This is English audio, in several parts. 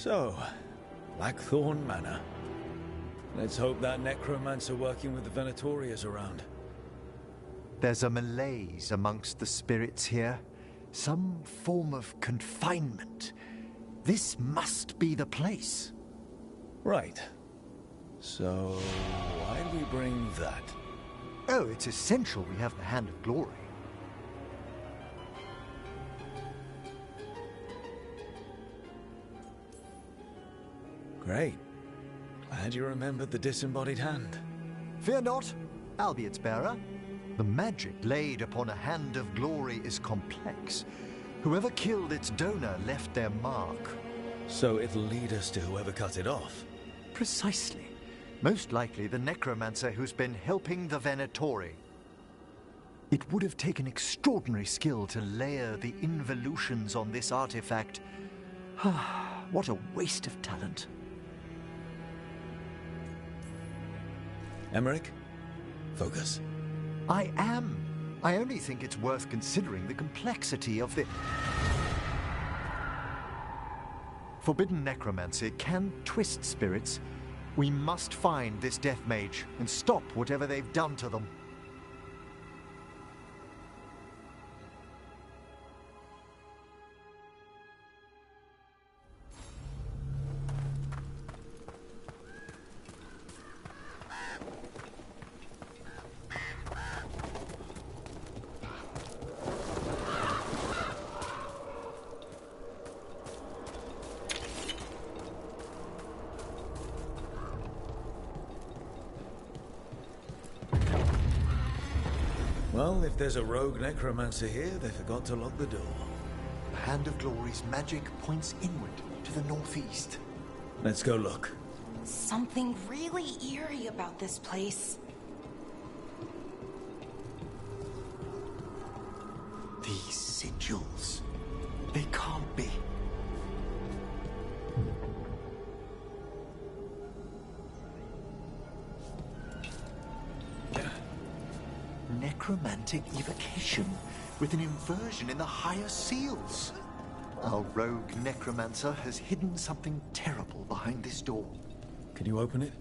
So, Blackthorn Manor. Let's hope that necromancer working with the Venatori is around. There's a malaise amongst the spirits here. Some form of confinement. This must be the place. Right. So, why do we bring that? Oh, it's essential we have the Hand of Glory. Great. Glad you remembered the disembodied hand. Fear not, I'll be its bearer. The magic laid upon a Hand of Glory is complex. Whoever killed its donor left their mark. So it'll lead us to whoever cut it off? Precisely. Most likely the necromancer who's been helping the Venatori. It would have taken extraordinary skill to layer the involutions on this artifact. What a waste of talent. Emmerich, focus. I am. I only think it's worth considering the complexity of the... Forbidden necromancy can twist spirits. We must find this death mage and stop whatever they've done to them. Well, if there's a rogue necromancer here, they forgot to lock the door. The Hand of Glory's magic points inward to the northeast. Let's go look. Something really eerie about this place. These sigils. They can't be. Necromantic evocation, with an inversion in the higher seals. Our rogue necromancer has hidden something terrible behind this door. Can you open it?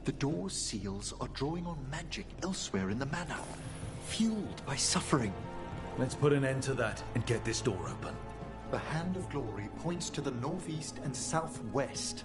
The door's seals are drawing on magic elsewhere in the manor, fueled by suffering. Let's put an end to that and get this door open. The Hand of Glory points to the northeast and southwest.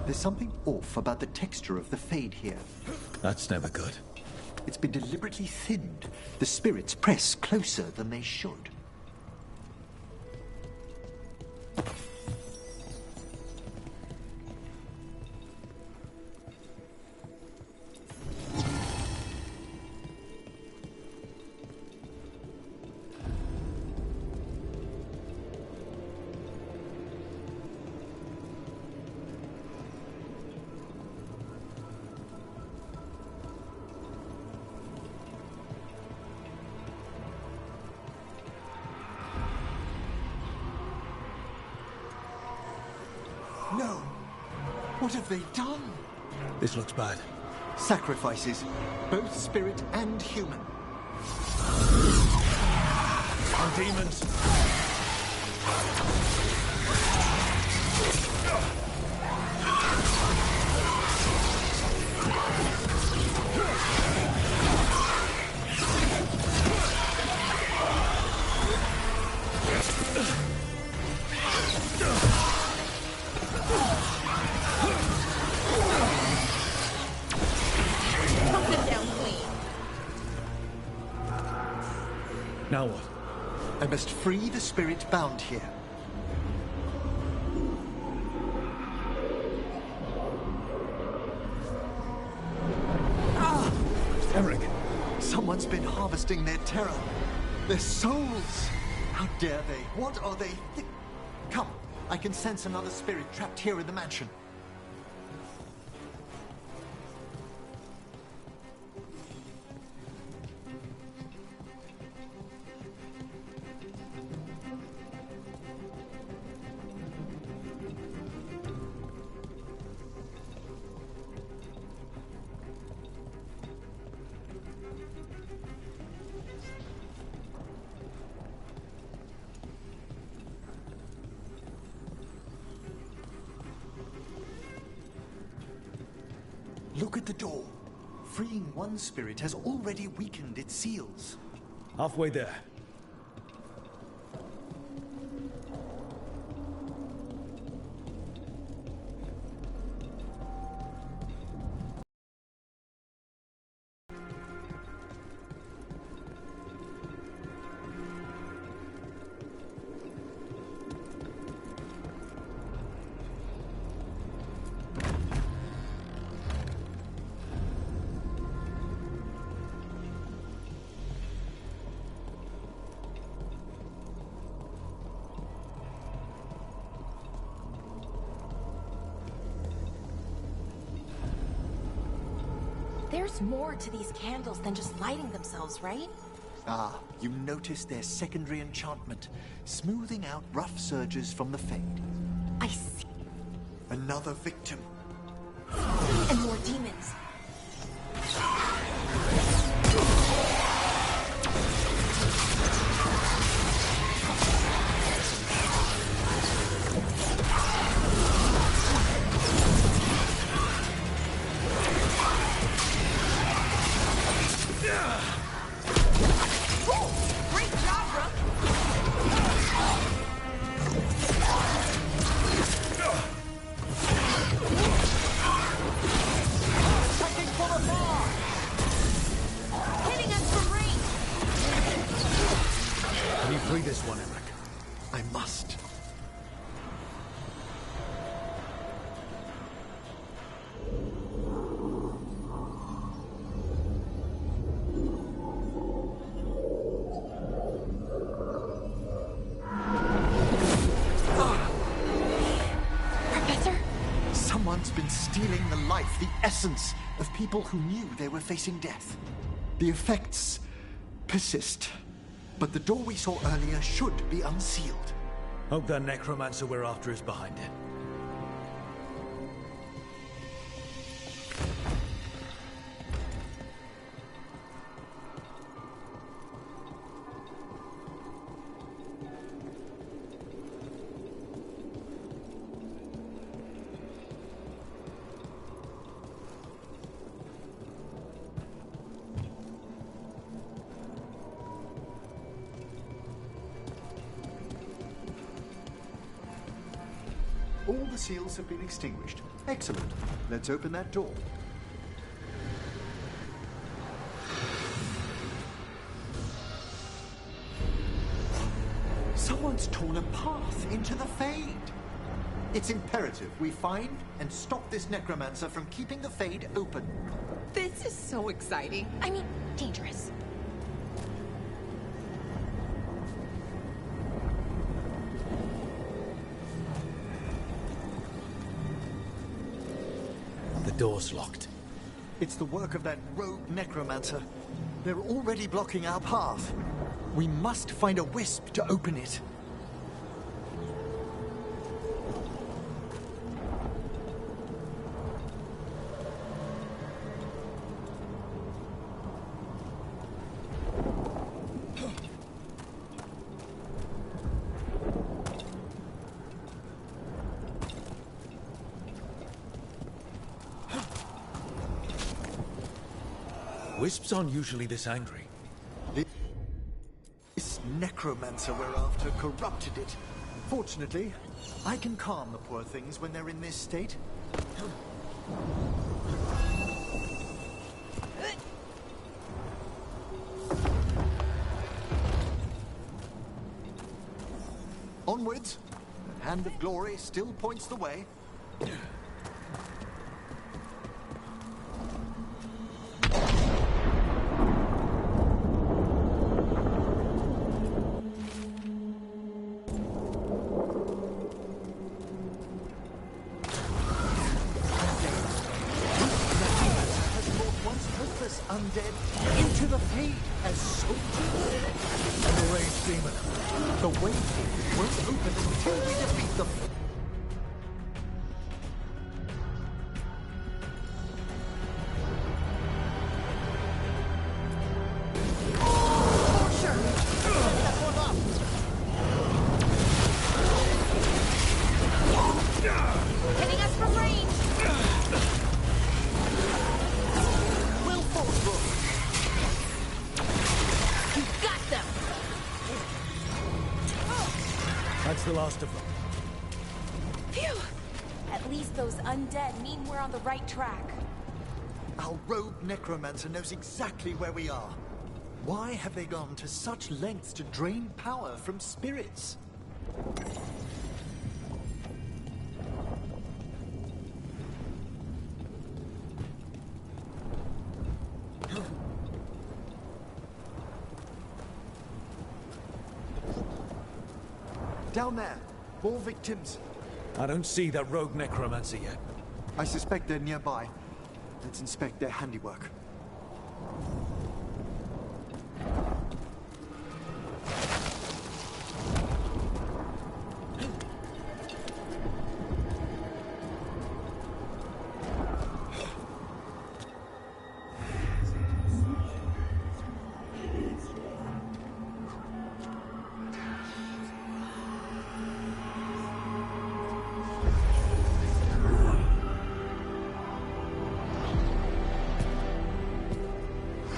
There's something off about the texture of the fade here. That's never good. It's been deliberately thinned. The spirits press closer than they should. No! What have they done? This looks bad. Sacrifices, both spirit and human. On demons! Now what? I must free the spirit bound here. Eric! Someone's been harvesting their terror. Their souls! How dare they? What are they? Come, I can sense another spirit trapped here in the mansion. Look at the door. Freeing one spirit has already weakened its seals. Halfway there. There's more to these candles than just lighting themselves, right? Ah, you notice their secondary enchantment, smoothing out rough surges from the Fade. I see. Another victim. And more demons. Free this one, Eric. I must. Professor? Someone's been stealing the life, the essence of people who knew they were facing death. The effects persist. But the door we saw earlier should be unsealed. Hope that necromancer we're after is behind it. All the seals have been extinguished. Excellent. Let's open that door. Someone's torn a path into the Fade. It's imperative we find and stop this necromancer from keeping the Fade open. This is so exciting. I mean, dangerous. The door's locked. It's the work of that rogue necromancer. They're already blocking our path. We must find a wisp to open it. Wisps aren't usually this angry. This necromancer we're after corrupted it. Fortunately, I can calm the poor things when they're in this state. Hand of Glory still points the way. Undead into the Fade as soldiers. Double range demon. The way won't open until we defeat them. Hitting us from range. That's the last of them. Phew! At least those undead mean we're on the right track. Our rogue necromancer knows exactly where we are. Why have they gone to such lengths to drain power from spirits? Down there, more victims. I don't see that rogue necromancer yet. I suspect they're nearby. Let's inspect their handiwork.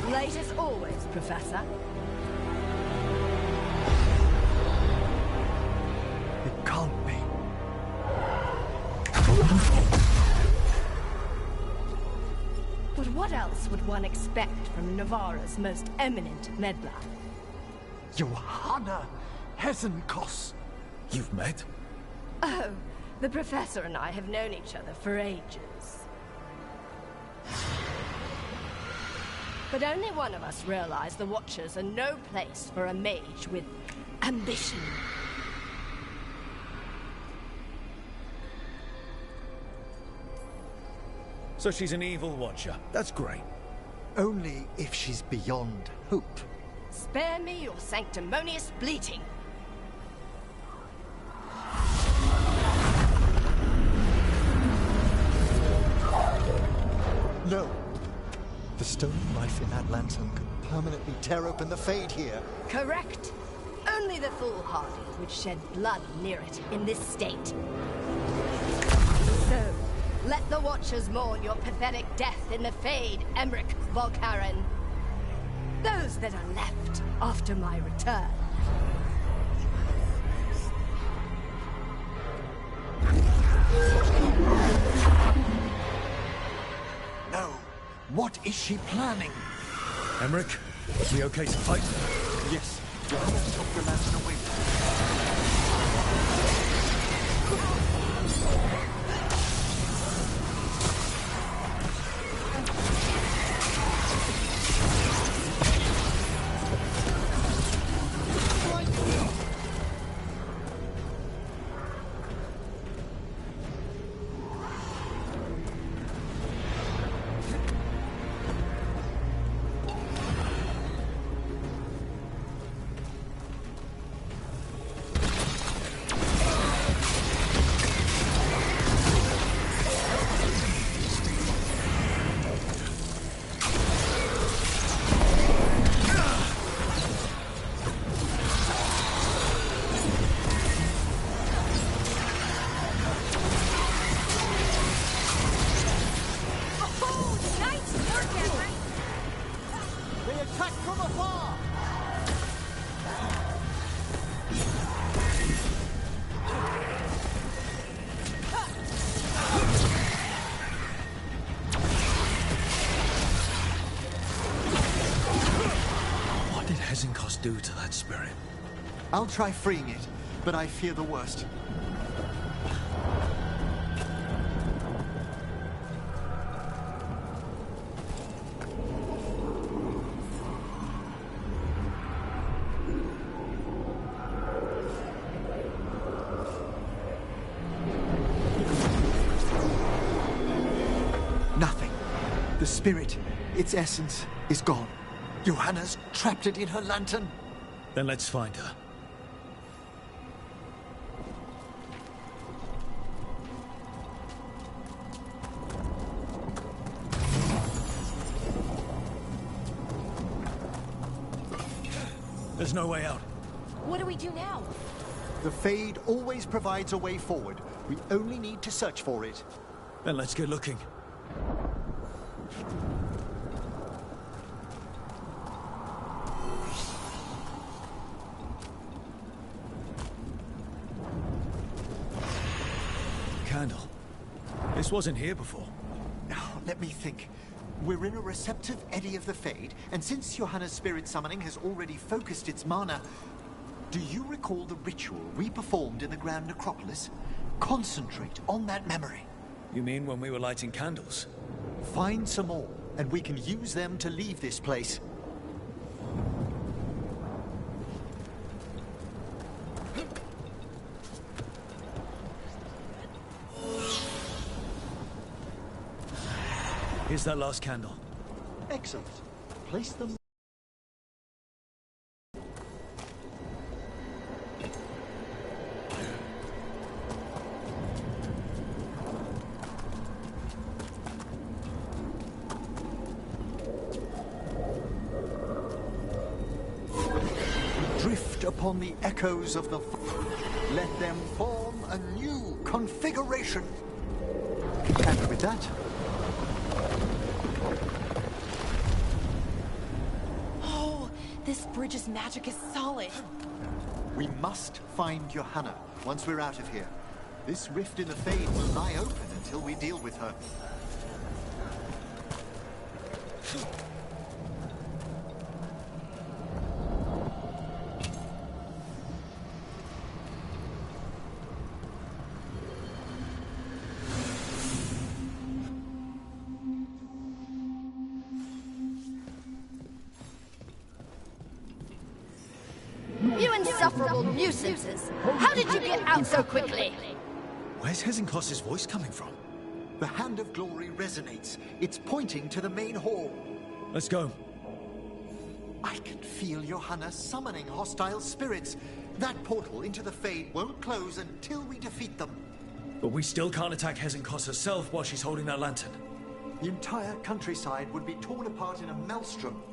Late as always, Professor. It can't be. But what else would one expect from Navarra's most eminent meddler? Johanna Hesenkos. You've met? Oh, the Professor and I have known each other for ages. But only one of us realized the Watchers are no place for a mage with ambition. So she's an evil watcher. That's great. Only if she's beyond hope. Spare me your sanctimonious bleating. No. The stone life in Atlantum could permanently tear open the Fade here. Correct. Only the foolhardy would shed blood near it in this state. So, let the Watchers mourn your pathetic death in the Fade, Emmerich Volkaren. Those that are left after my return. No. What is she planning? Emmerich, we okay to fight? Yes. Johanna took the lantern away. Do to that spirit? I'll try freeing it, but I fear the worst. Nothing. The spirit, its essence, is gone. Johanna's trapped it in her lantern. Then let's find her. There's no way out. What do we do now? The Fade always provides a way forward. We only need to search for it. Then let's get looking. Candle. This wasn't here before. Now, let me think. We're in a receptive eddy of the Fade, and since Johanna's spirit summoning has already focused its mana, do you recall the ritual we performed in the Grand Necropolis? Concentrate on that memory. You mean when we were lighting candles? Find some more, and we can use them to leave this place. Here's that last candle. Excellent. Place them. Drift upon the echoes of the... Let them form a new configuration. And with that... This bridge's magic is solid. We must find Johanna once we're out of here. This rift in the Fade will lie open until we deal with her. You insufferable nuisances! How did you get out so quickly? Where's Hezenkos's voice coming from? The Hand of Glory resonates. It's pointing to the main hall. Let's go. I can feel Johanna summoning hostile spirits. That portal into the Fade won't close until we defeat them. But we still can't attack Hezenkos herself while she's holding that lantern. The entire countryside would be torn apart in a maelstrom.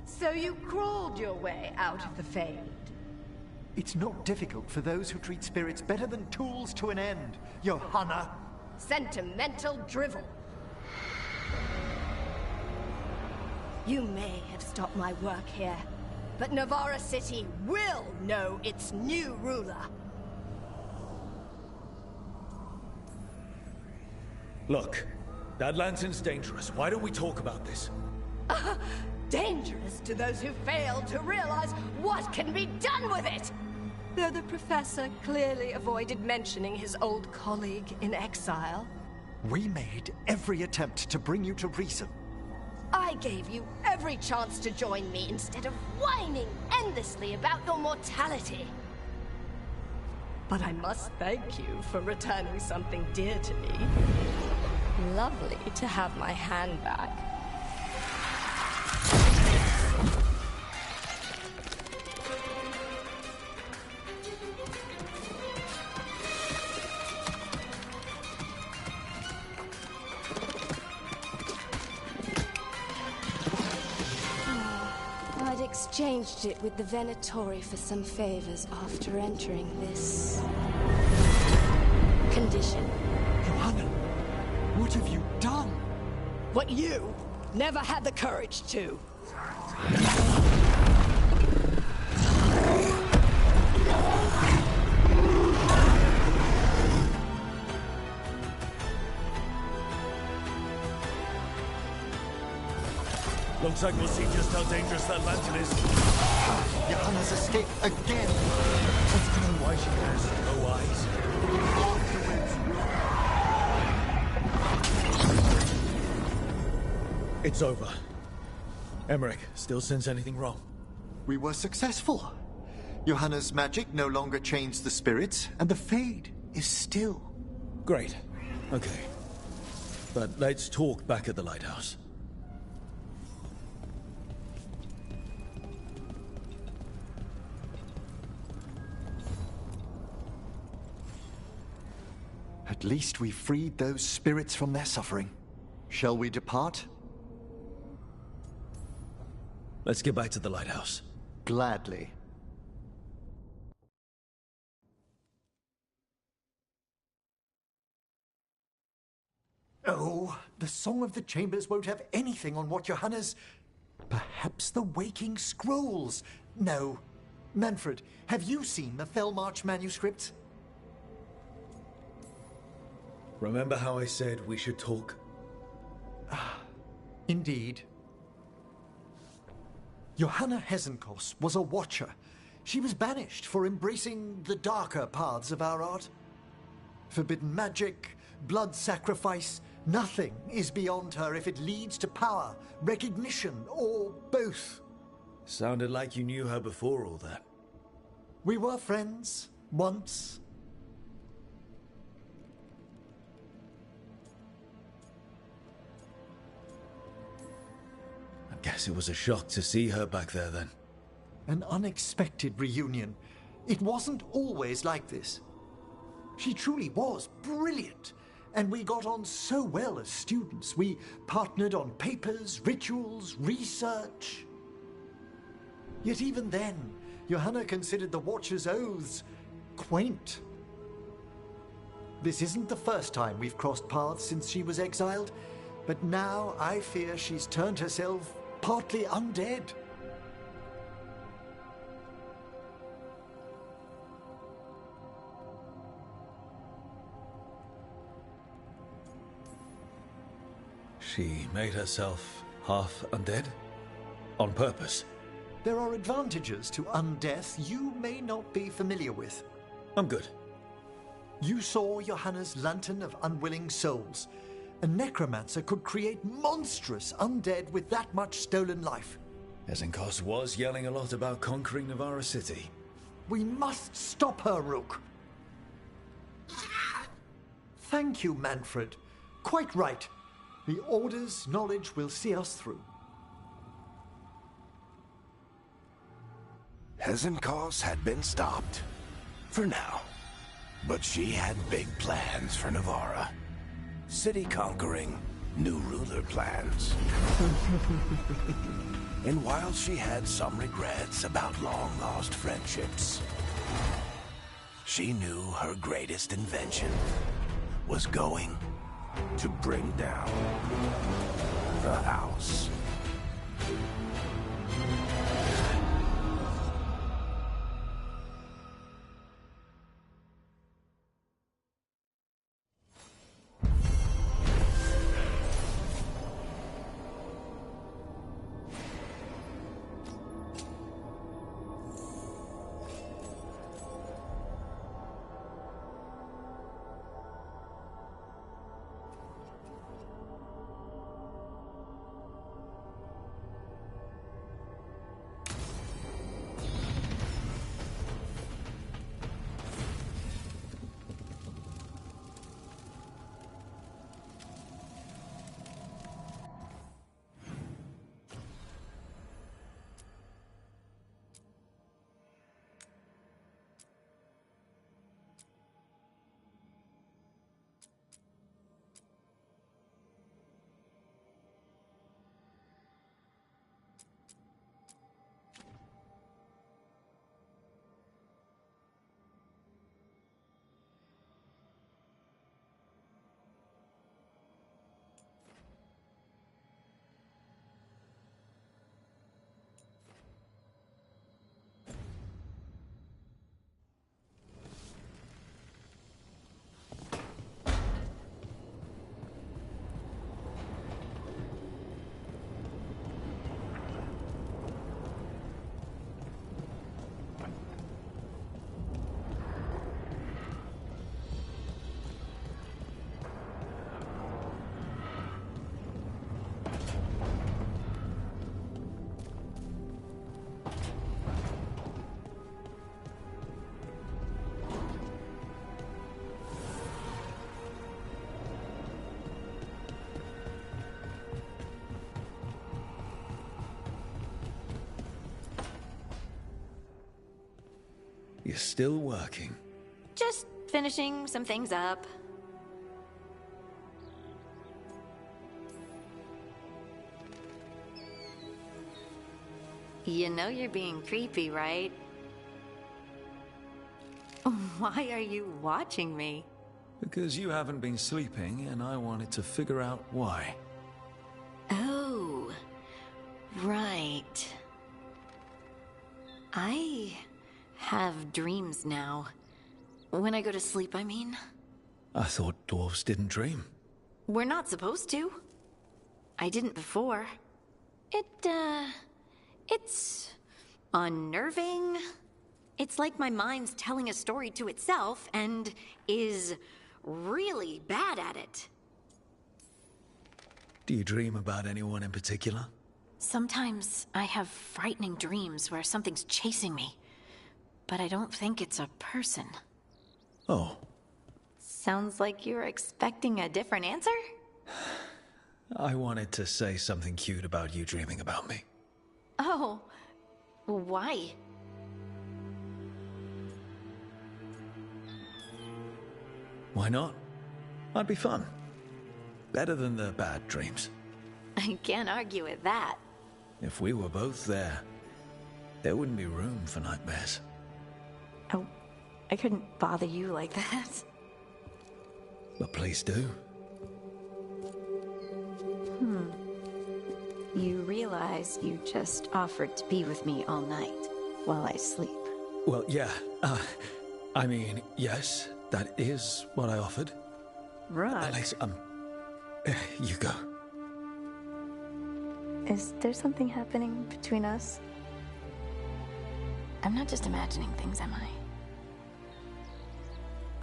So you crawled your way out of the Fade. It's not difficult for those who treat spirits better than tools to an end, Johanna. Sentimental drivel. You may have stopped my work here, but Navarra City will know its new ruler. Look, that lantern's dangerous. Why don't we talk about this? Dangerous to those who fail to realize what can be done with it! Though the professor clearly avoided mentioning his old colleague in exile. We made every attempt to bring you to reason. I gave you every chance to join me instead of whining endlessly about your mortality. But I must thank you for returning something dear to me. Lovely to have my hand back. I'd exchanged it with the Venatori for some favors after entering this condition. Johanna, what have you done? What you never had the courage to. Looks like we'll see just how dangerous that lantern is. Johanna's escaped again. Wants to know why she has no eyes. Afterwards. It's over. Emmerich, still sense anything wrong? We were successful. Johanna's magic no longer changed the spirits, and the Fade is still. Great. Okay. But let's talk back at the lighthouse. At least we freed those spirits from their suffering. Shall we depart? Let's get back to the lighthouse. Gladly. Oh, the Song of the Chambers won't have anything on what Johanna's... Perhaps the Waking Scrolls? No. Manfred, have you seen the Fellmarch manuscripts? Remember how I said we should talk? Indeed. Johanna Hesenkos was a watcher. She was banished for embracing the darker paths of our art. Forbidden magic, blood sacrifice, nothing is beyond her if it leads to power, recognition, or both. Sounded like you knew her before all that. We were friends, once. I guess it was a shock to see her back there then. An unexpected reunion. It wasn't always like this. She truly was brilliant, and we got on so well as students. We partnered on papers, rituals, research. Yet even then, Johanna considered the Watcher's oaths quaint. This isn't the first time we've crossed paths since she was exiled, but now I fear she's turned herself partly undead. She made herself half undead? On purpose? There are advantages to undeath you may not be familiar with. I'm good. You saw Johanna's Lantern of Unwilling Souls. A necromancer could create monstrous undead with that much stolen life. Hesenkos was yelling a lot about conquering Navarra City. We must stop her, Rook. Thank you, Manfred. Quite right. The Order's knowledge will see us through. Hesenkos had been stopped. For now. But she had big plans for Navarra. City conquering, new ruler plans. And while she had some regrets about long-lost friendships, she knew her greatest invention was going to bring down the house. You're still working. Just finishing some things up. You know you're being creepy, right? Why are you watching me? Because you haven't been sleeping, and I wanted to figure out why. Oh, right. I have dreams now. When I go to sleep, I mean. I thought dwarves didn't dream. We're not supposed to. I didn't before. It's unnerving. It's like my mind's telling a story to itself and is really bad at it. Do you dream about anyone in particular? Sometimes I have frightening dreams where something's chasing me, but I don't think it's a person. Oh. Sounds like you're expecting a different answer? I wanted to say something cute about you dreaming about me. Oh, why? Why not? That'd be fun. Better than the bad dreams. I can't argue with that. If we were both there, there wouldn't be room for nightmares. Oh, I couldn't bother you like that. But please do. You realize you just offered to be with me all night while I sleep. Well, yeah. I mean, yes, that is what I offered. Right. Alex, you go. Is there something happening between us? I'm not just imagining things, am I?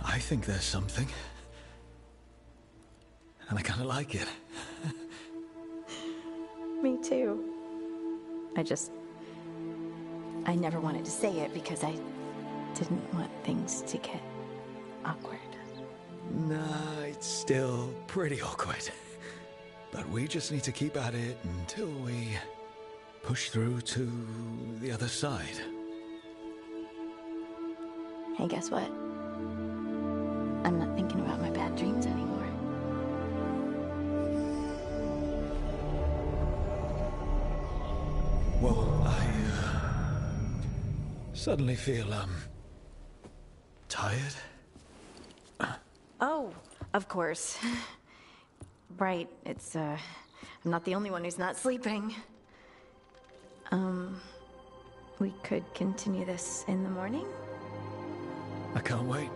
I think there's something. And I kind of like it. Me too. I never wanted to say it because I didn't want things to get awkward. Nah, it's still pretty awkward. But we just need to keep at it until we push through to the other side. Hey, guess what? I'm not thinking about my bad dreams anymore. Well, I suddenly feel, tired. Oh, of course. Right, I'm not the only one who's not sleeping. We could continue this in the morning? I can't wait.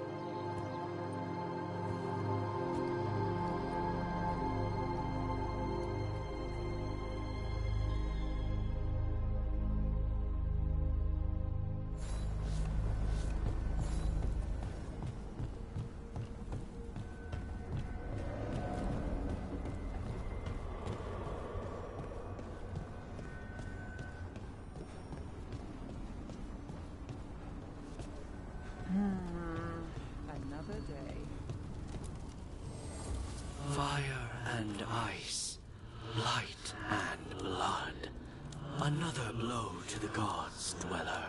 Another day. Fire and ice, light and blood. Another blow to the gods' dweller.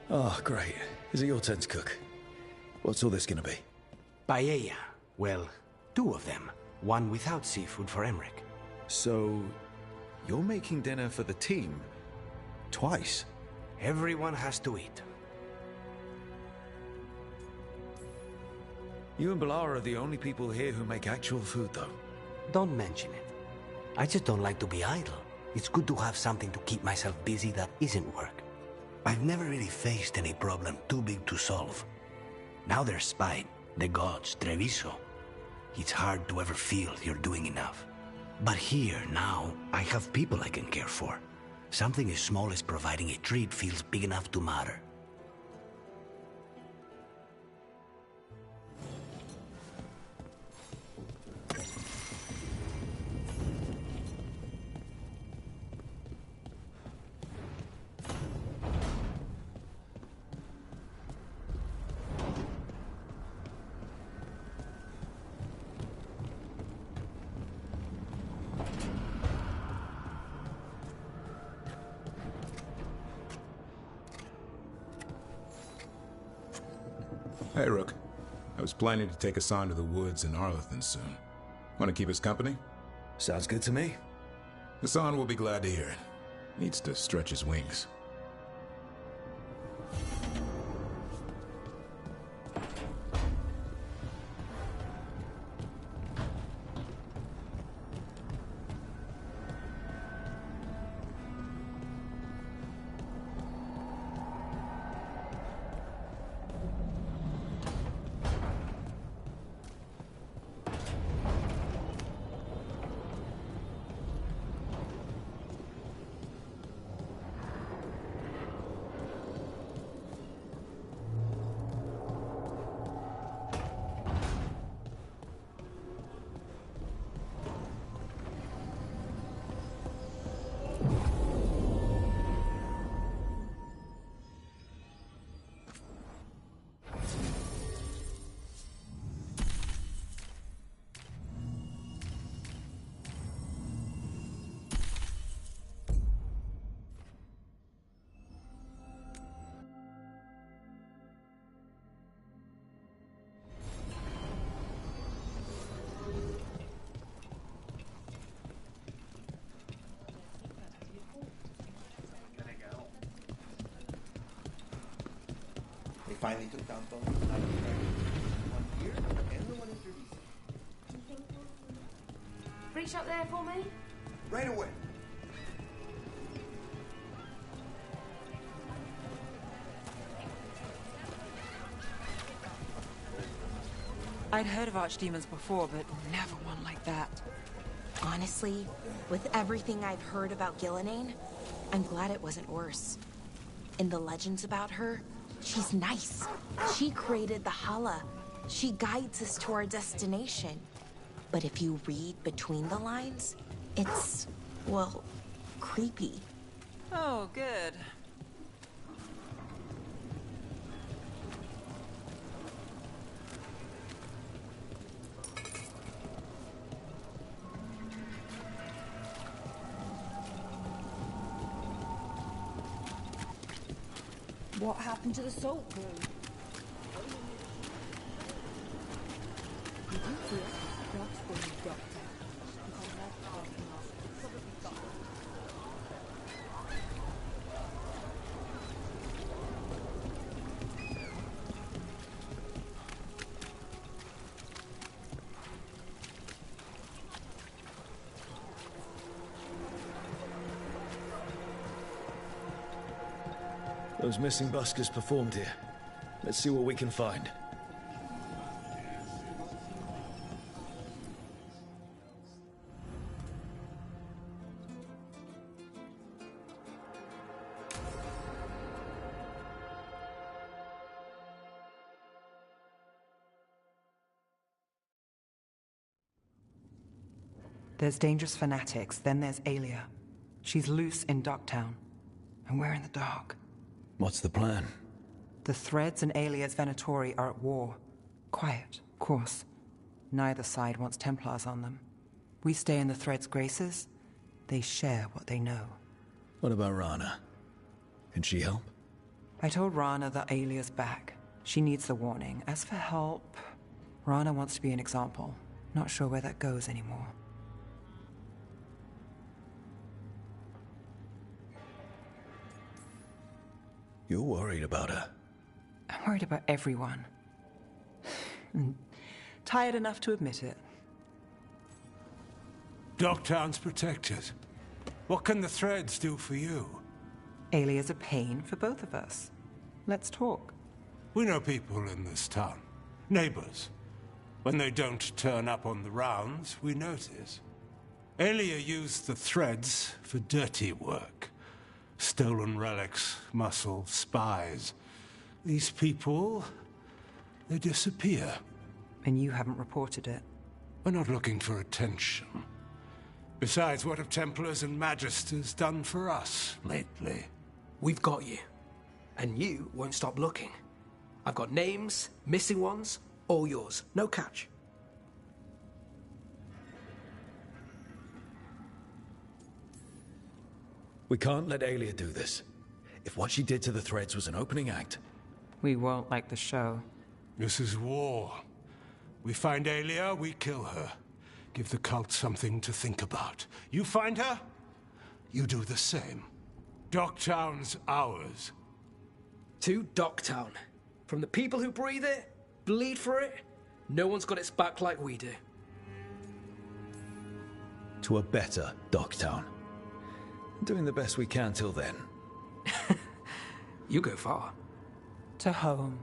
Oh, great. Is it your turn to cook? What's all this gonna be? Paella. Well, 2 of them. One without seafood for Emmerich. So, you're making dinner for the team? Twice? Everyone has to eat. You and Balara are the only people here who make actual food, though. Don't mention it. I just don't like to be idle. It's good to have something to keep myself busy that isn't work. I've never really faced any problem too big to solve. Now there's spite, the gods, Treviso. It's hard to ever feel you're doing enough. But here, now, I have people I can care for. Something as small as providing a treat feels big enough to matter. Hey, Rook. I was planning to take Hassan to the woods in Arlington soon. Want to keep us company? Sounds good to me. Hassan will be glad to hear it. Needs to stretch his wings. Finally took down both the 1 year and the one in 36. Reach up there for me? Right away. I'd heard of archdemons before, but never one like that. Honestly, with everything I've heard about Gillenane, I'm glad it wasn't worse. In the legends about her, she's nice. She created the Hala. She guides us to our destination. But if you read between the lines, it's, well, creepy. Oh, good. What happened to the salt crew? Did you hear? That's when you got there. Those missing buskers performed here. Let's see what we can find. There's dangerous fanatics, then there's Aelia. She's loose in Ducktown, and we're in the dark. What's the plan? The Threads and Aelia's Venatori are at war. Quiet, of course. Neither side wants Templars on them. We stay in the Threads' graces. They share what they know. What about Rana? Can she help? I told Rana that Alia's back. She needs the warning. As for help, Rana wants to be an example. Not sure where that goes anymore. You're worried about her. I'm worried about everyone. Tired enough to admit it. Dogtown's protected. What can the Threads do for you? Alia's a pain for both of us. Let's talk. We know people in this town. Neighbors. When they don't turn up on the rounds, we notice. Alia used the Threads for dirty work. Stolen relics, muscle, spies. These people, they disappear. And you haven't reported it. We're not looking for attention. Besides, what have Templars and Magisters done for us lately? We've got you. And you won't stop looking. I've got names, missing ones, all yours. No catch. We can't let Alia do this. If what she did to the Threads was an opening act... We won't like the show. This is war. We find Alia, we kill her. Give the cult something to think about. You find her, you do the same. Docktown's ours. To Docktown. From the people who breathe it, bleed for it, no one's got its back like we do. To a better Docktown. Doing the best we can till then. You go far. To home.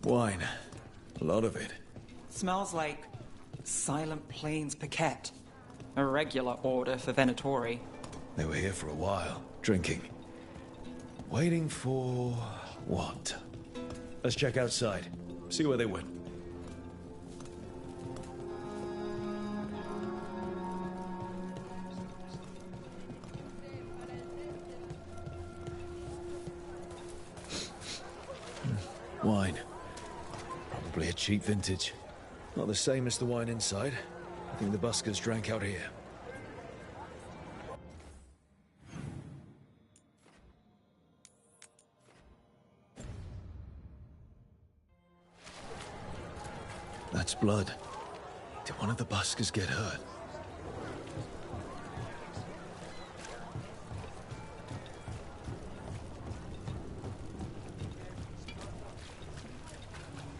Wine. A lot of it. Smells like Silent Plains Paquette. A regular order for Venatori. They were here for a while, drinking. Waiting for... what? Let's check outside. See where they went. Wine. Probably a cheap vintage. Not the same as the wine inside. I think the buskers drank out here. That's blood. Did one of the buskers get hurt?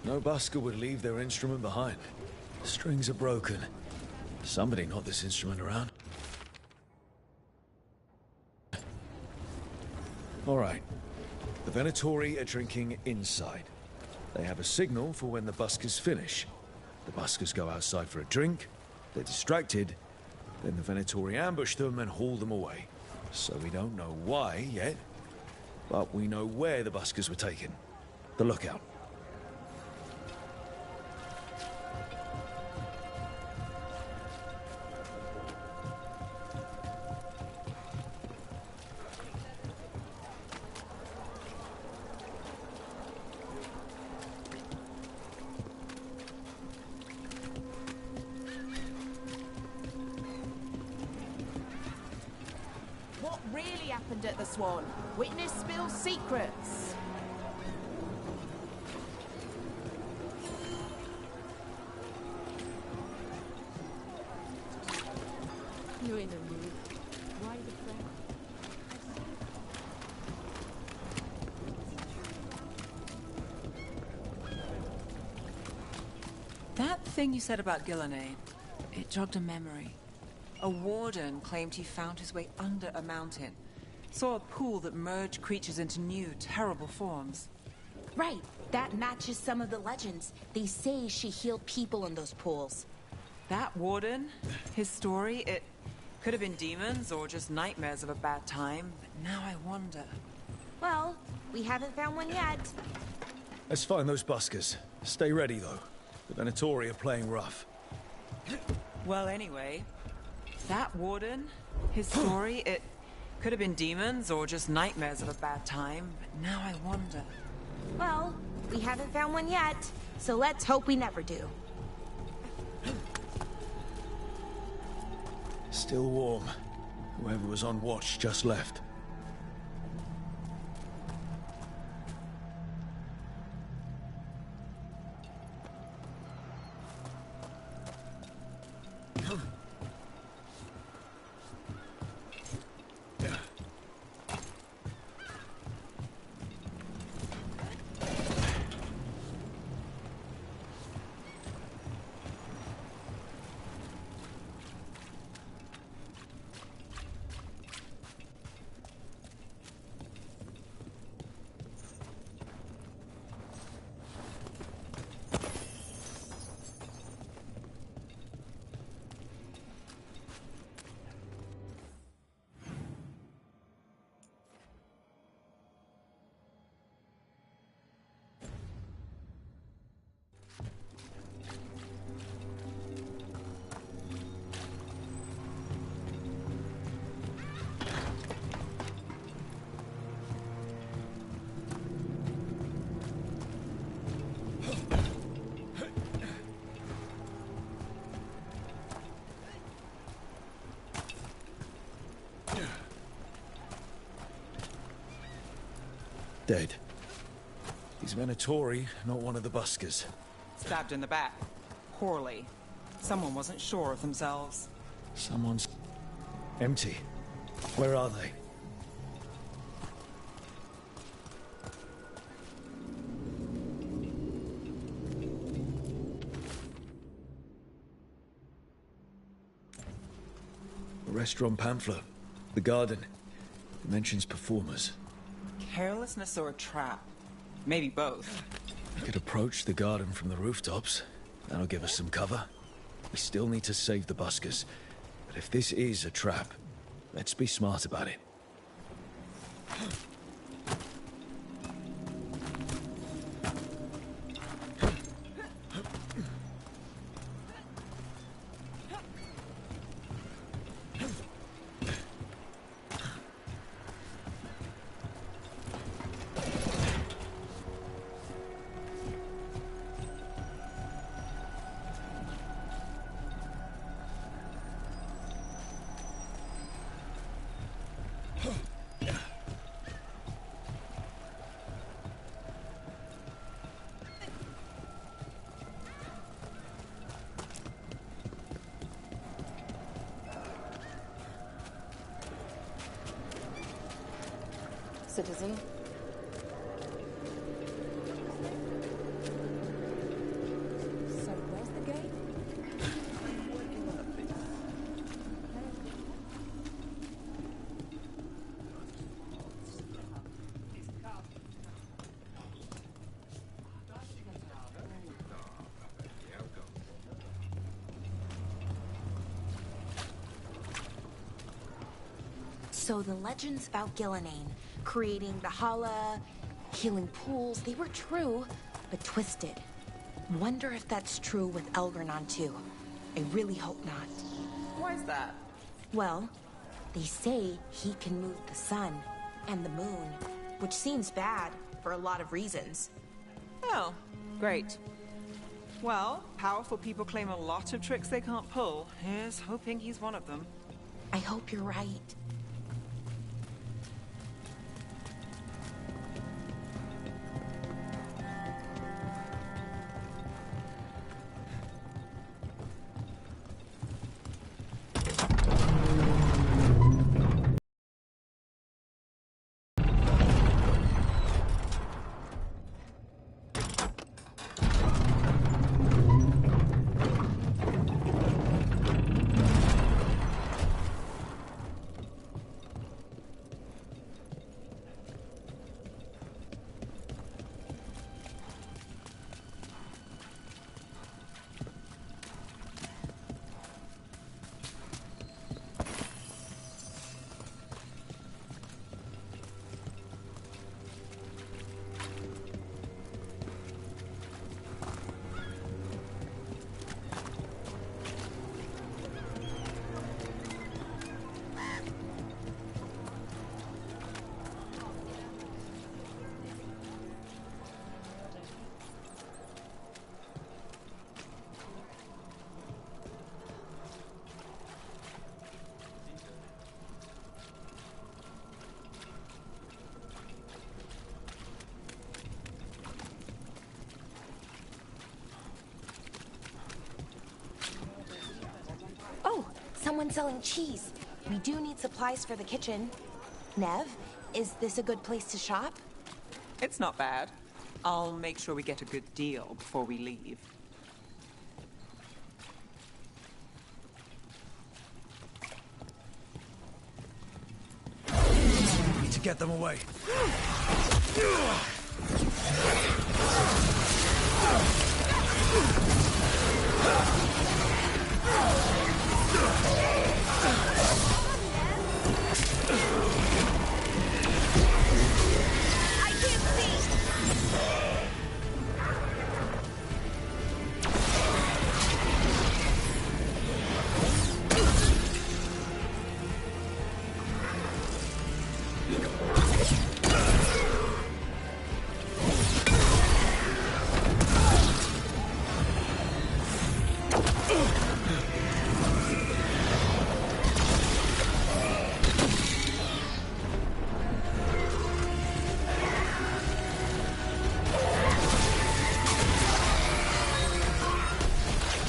No busker would leave their instrument behind. The strings are broken. Somebody knocked this instrument around. All right. The Venatori are drinking inside. They have a signal for when the buskers finish. The buskers go outside for a drink, they're distracted, then the Venatori ambush them and haul them away. So we don't know why yet, but we know where the buskers were taken. The lookout. What really happened at the Swan? Witness spills secrets. You're in a mood. Why the frown? That thing you said about Gillenane, it jogged a memory. A warden claimed he found his way under a mountain. Saw a pool that merged creatures into new, terrible forms. Right. That matches some of the legends. They say she healed people in those pools. That warden, his story, it could have been demons or just nightmares of a bad time, but now I wonder. Well, we haven't found one yet. Let's find those buskers. Stay ready, though. The Venatori are playing rough. Well, anyway, That warden, his story, it could have been demons or just nightmares of a bad time, but now I wonder. Well, we haven't found one yet, so let's hope we never do. Still warm. Whoever was on watch just left. Dead. He's Venatori, not one of the buskers. Stabbed in the back. Poorly. Someone wasn't sure of themselves. Someone's... empty. Where are they? A restaurant pamphlet. The garden. It mentions performers. Carelessness or a trap? Maybe both. We could approach the garden from the rooftops. That'll give us some cover. We still need to save the buskers. But if this is a trap, let's be smart about it. Citizen. So where's the gate? So the legends about Gillenane, creating the Hala, healing pools, they were true, but twisted. Wonder if that's true with Elgarnon too. I really hope not. Why is that? Well, they say he can move the sun and the moon, which seems bad for a lot of reasons. Oh, great. Well, powerful people claim a lot of tricks they can't pull. Here's hoping he's one of them. I hope you're right. selling cheese. We do need supplies for the kitchen. Nev, is this a good place to shop? It's not bad. I'll make sure we get a good deal before we leave. Need to get them away.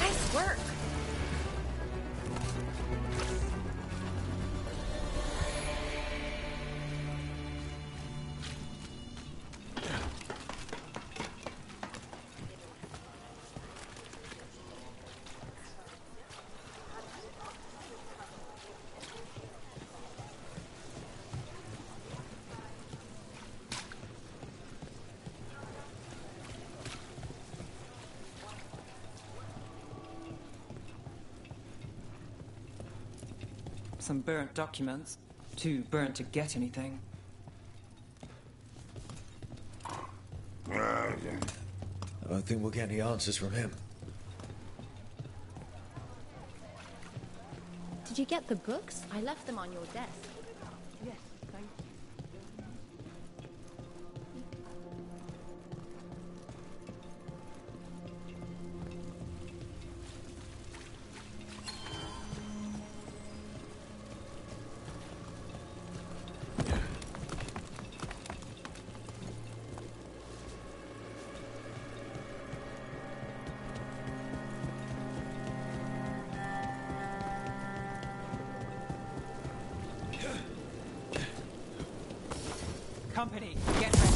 Nice work. Some burnt documents. Too burnt to get anything. I don't think we'll get any answers from him. Did you get the books? I left them on your desk. Yes, thank you. Company, get ready.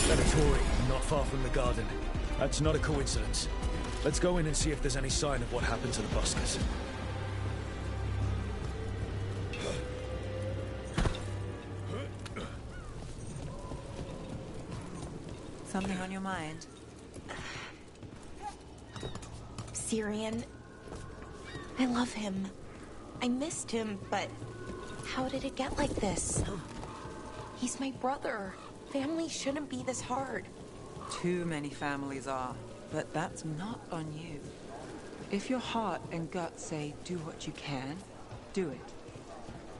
Laboratory, not far from the garden. That's not a coincidence. Let's go in and see if there's any sign of what happened to the buskers. Something on your mind? Syrian. I love him. I missed him, but how did it get like this? He's my brother. Family shouldn't be this hard. Too many families are, but that's not on you. If your heart and gut say do what you can, do it.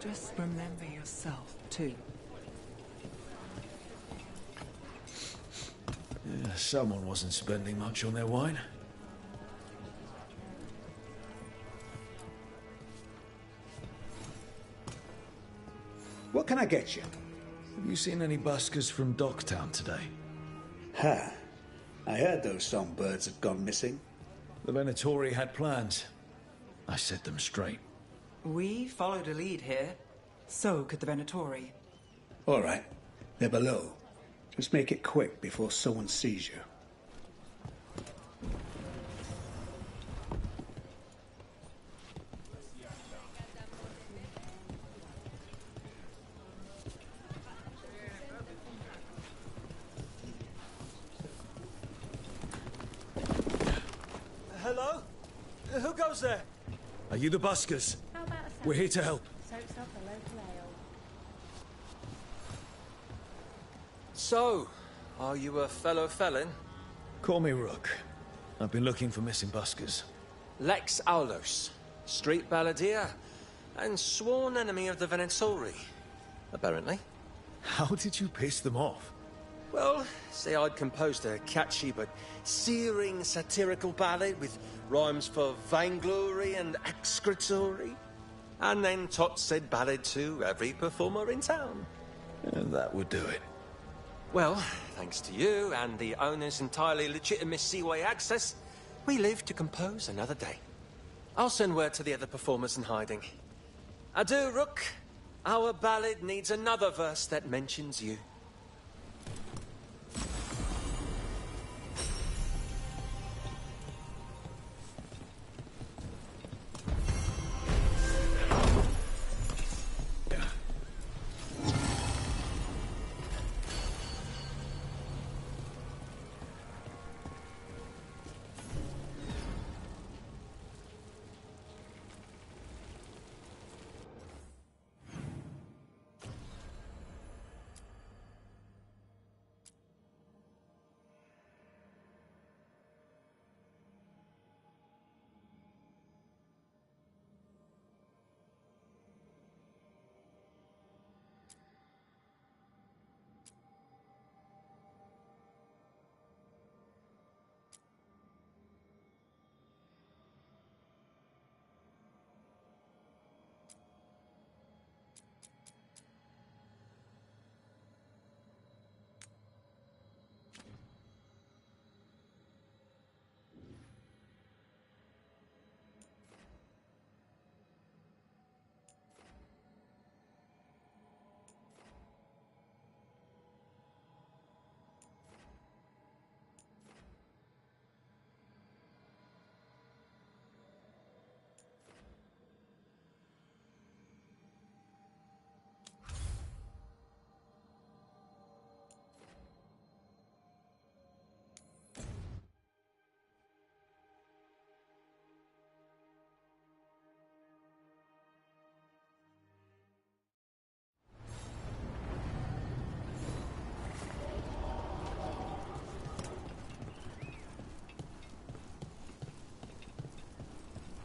Just remember yourself, too. Yeah, someone wasn't spending much on their wine. What can I get you? Have you seen any buskers from Docktown today? Ha! I heard those songbirds had gone missing. The Venatori had plans. I set them straight. We followed a lead here. So could the Venatori. All right. They're below. Just make it quick before someone sees you. Hello? Who goes there? Are you the buskers? How about a We're here to help. soaks up a local ale? So, are you a fellow felon? Call me Rook. I've been looking for missing buskers. Lex Aulos, street balladeer, and sworn enemy of the Venatori, apparently. How did you piss them off? Well, say I'd composed a catchy but searing satirical ballad with rhymes for vainglory and excretory. And then Tot said ballad to every performer in town. And that would do it. Well, thanks to you and the owner's entirely legitimate seaway access, we live to compose another day. I'll send word to the other performers in hiding. Adieu, Rook. Our ballad needs another verse that mentions you.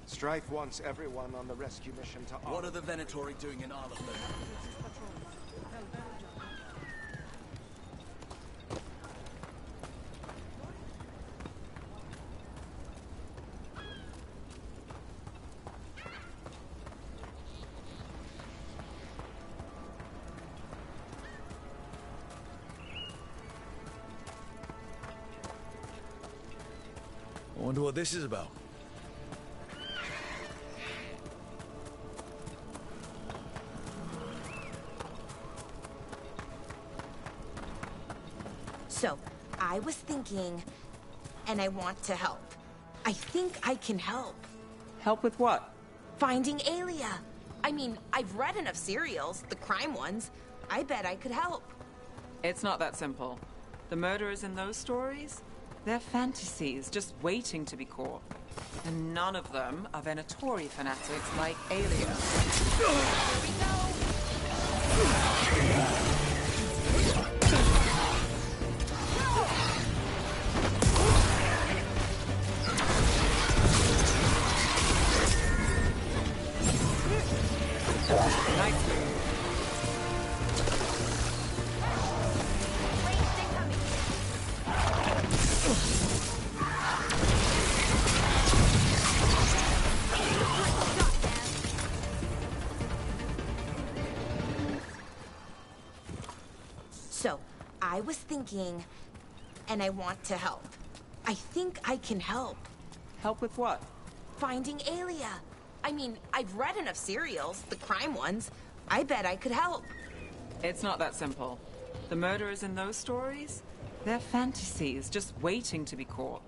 Strife wants everyone on the rescue mission to... What are the Venatori doing in Arlington? I wonder what this is about. So, I was thinking, and I want to help. I think I can help. Help with what? Finding Aelia. I mean, I've read enough serials, the crime ones. I bet I could help. It's not that simple. The murderers in those stories? They're fantasies, just waiting to be caught. And none of them are Venatori fanatics like Aelia. Here we go! So, I was thinking, and I want to help. I think I can help. Help with what? Finding Aelia. I mean, I've read enough serials, the crime ones. I bet I could help. It's not that simple. The murderers in those stories? They're fantasies, just waiting to be caught.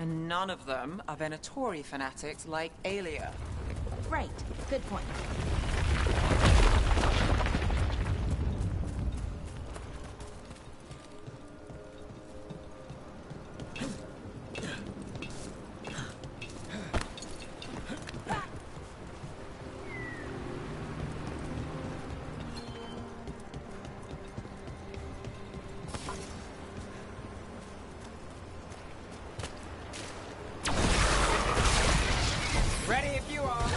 And none of them are Venatori fanatics like Aelia. Right. Good point. Ready if you are.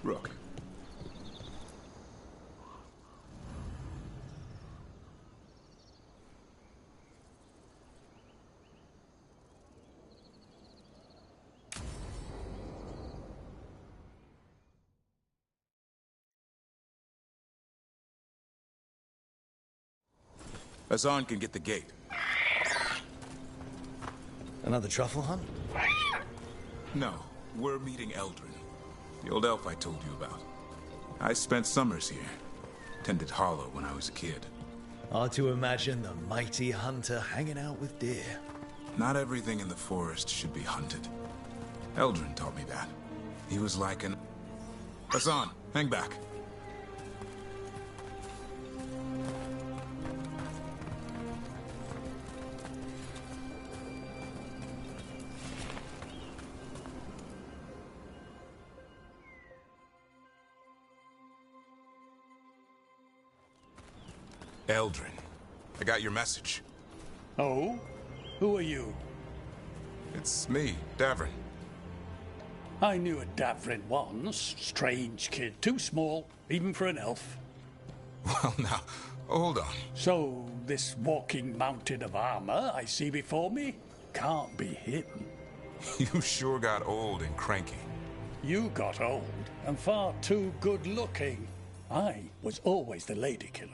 Rook. Hassan can get the gate. Another truffle hunt? No, we're meeting Eldrin, the old elf I told you about. I spent summers here. Tended Hollow when I was a kid. Hard to imagine the mighty hunter hanging out with deer. Not everything in the forest should be hunted. Eldrin taught me that. He was like an... Hassan, hang back. Eldrin, I got your message. Oh? Who are you? It's me, Davrin. I knew a Davrin once. Strange kid. Too small, even for an elf. Well, now, hold on. So, this walking mountain of armor I see before me can't be him. You sure got old and cranky. You got old and far too good looking. I was always the lady killer.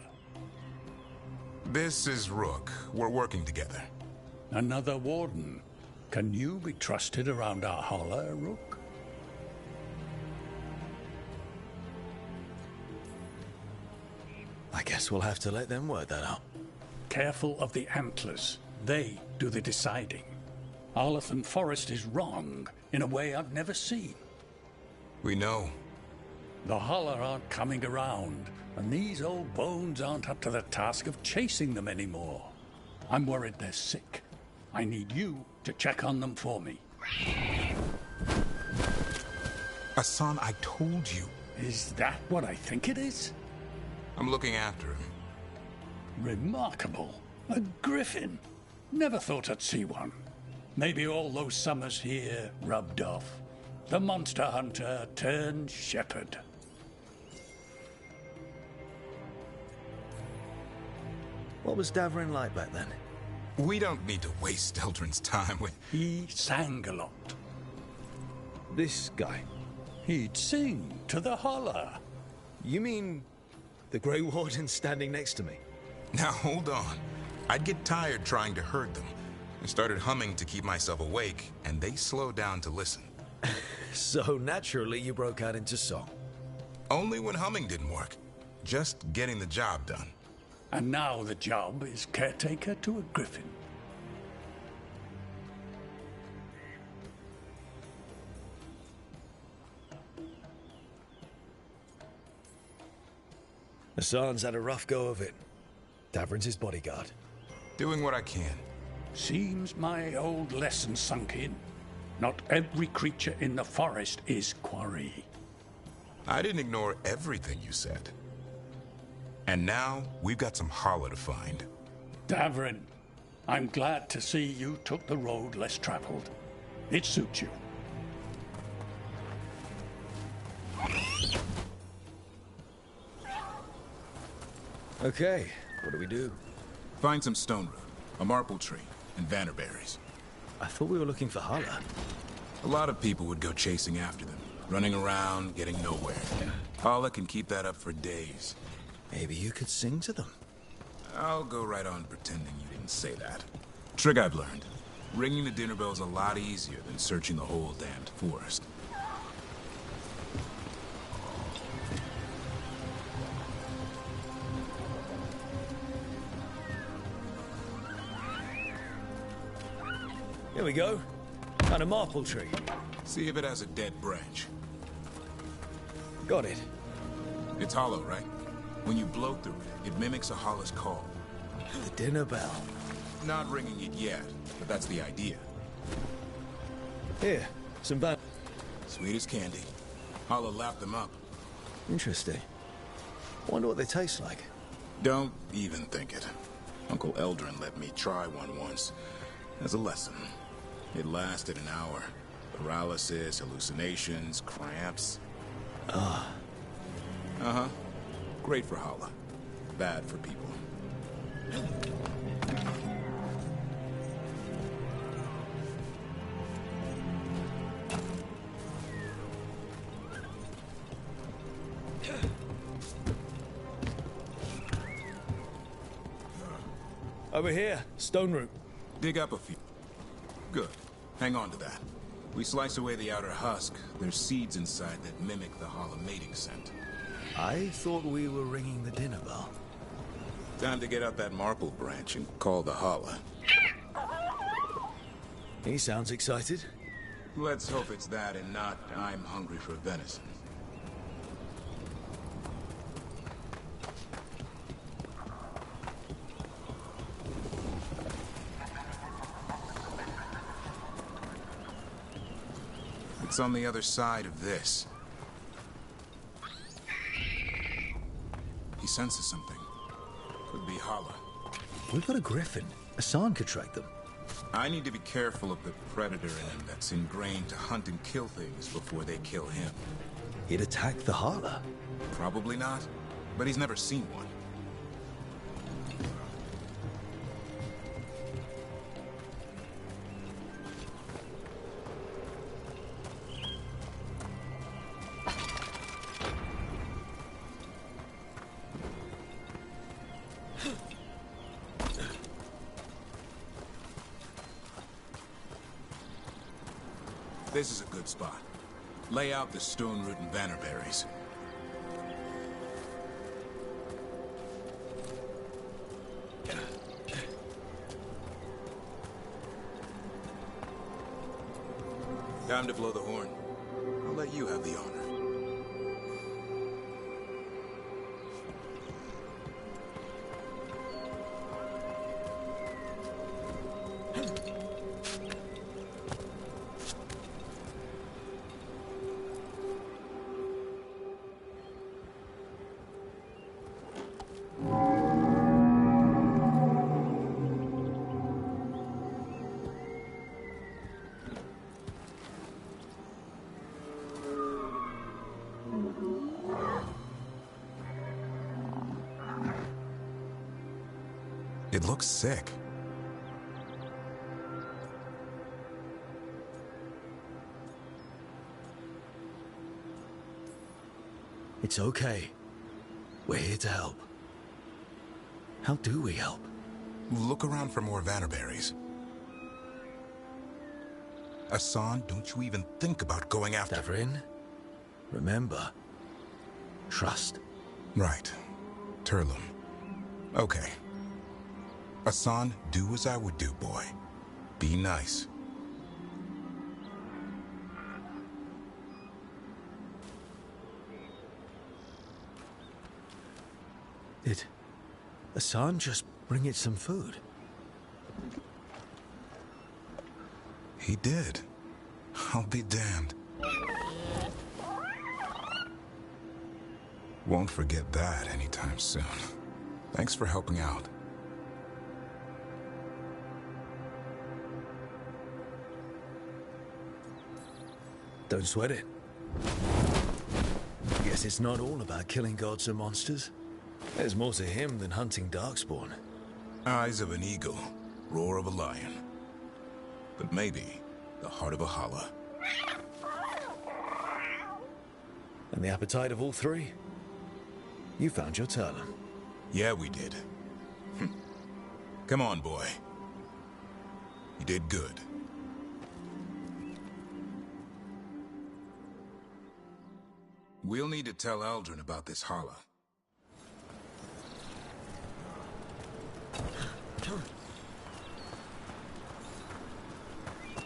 This is Rook. We're working together. Another warden. Can you be trusted around our holler, Rook? I guess we'll have to let them work that out. Careful of the antlers. They do the deciding. Arlathan Forest is wrong in a way I've never seen. We know. The holler aren't coming around, and these old bones aren't up to the task of chasing them anymore. I'm worried they're sick. I need you to check on them for me. Hassan, I told you. Is that what I think it is? I'm looking after him. Remarkable. A griffin. Never thought I'd see one. Maybe all those summers here rubbed off. The monster hunter turned shepherd. What was Davrin like back then? We don't need to waste Eldrin's time with... He sang a lot. This guy? He'd sing to the holler. You mean the Grey Warden standing next to me? Now, hold on. I'd get tired trying to herd them. I started humming to keep myself awake, and they slowed down to listen. So naturally you broke out into song? Only when humming didn't work. Just getting the job done. And now the job is caretaker to a griffin. Hassan's had a rough go of it. Davrin's his bodyguard. Doing what I can. Seems my old lesson sunk in. Not every creature in the forest is quarry. I didn't ignore everything you said. And now, we've got some holler to find. Davrin, I'm glad to see you took the road less traveled. It suits you. Okay, what do we do? Find some stone root, a marple tree, and vannerberries. I thought we were looking for holler. A lot of people would go chasing after them, running around, getting nowhere. Holler can keep that up for days. Maybe you could sing to them. I'll go right on pretending you didn't say that. Trick I've learned. Ringing the dinner bell's a lot easier than searching the whole damned forest. Here we go. Found a marple tree. See if it has a dead branch. Got it. It's hollow, right? When you blow through it, it mimics a holler's call. The dinner bell. Not ringing it yet, but that's the idea. Here, some van... Sweet as candy. Holler lapped them up. Interesting. Wonder what they taste like. Don't even think it. Uncle Eldrin let me try one once. As a lesson. It lasted an hour. Paralysis, hallucinations, cramps. Ah. Uh-huh. Great for Hala. Bad for people. Over here, stone root. Dig up a few. Good. Hang on to that. We slice away the outer husk. There's seeds inside that mimic the Hala mating scent. I thought we were ringing the dinner bell. Time to get out that marple branch and call the Hala. He sounds excited. Let's hope it's that and not I'm hungry for venison. It's on the other side of this. He senses something. Could be Hala. We've got a griffin. Hassan could track them. I need to be careful of the predator in him that's ingrained to hunt and kill things before they kill him. He'd attack the Hala. Probably not, but he's never seen one. This is a good spot. Lay out the stone root and bannerberries. Time to blow the horn. I'll let you have the honor. It looks sick. It's okay. We're here to help. How do we help? Look around for more vannerberries. Hassan, don't you even think about going after... Davrin, remember, trust. Right. Turlum. Okay. Hassan, do as I would do, boy. Be nice. Did Hassan just bring it some food? He did. I'll be damned. Won't forget that anytime soon. Thanks for helping out. Don't sweat it. Guess it's not all about killing gods and monsters. There's more to him than hunting darkspawn. Eyes of an eagle, roar of a lion. But maybe the heart of a Hala. And the appetite of all three? You found your Turlum. Yeah, we did. Come on, boy. You did good. We'll need to tell Eldrin about this Hala.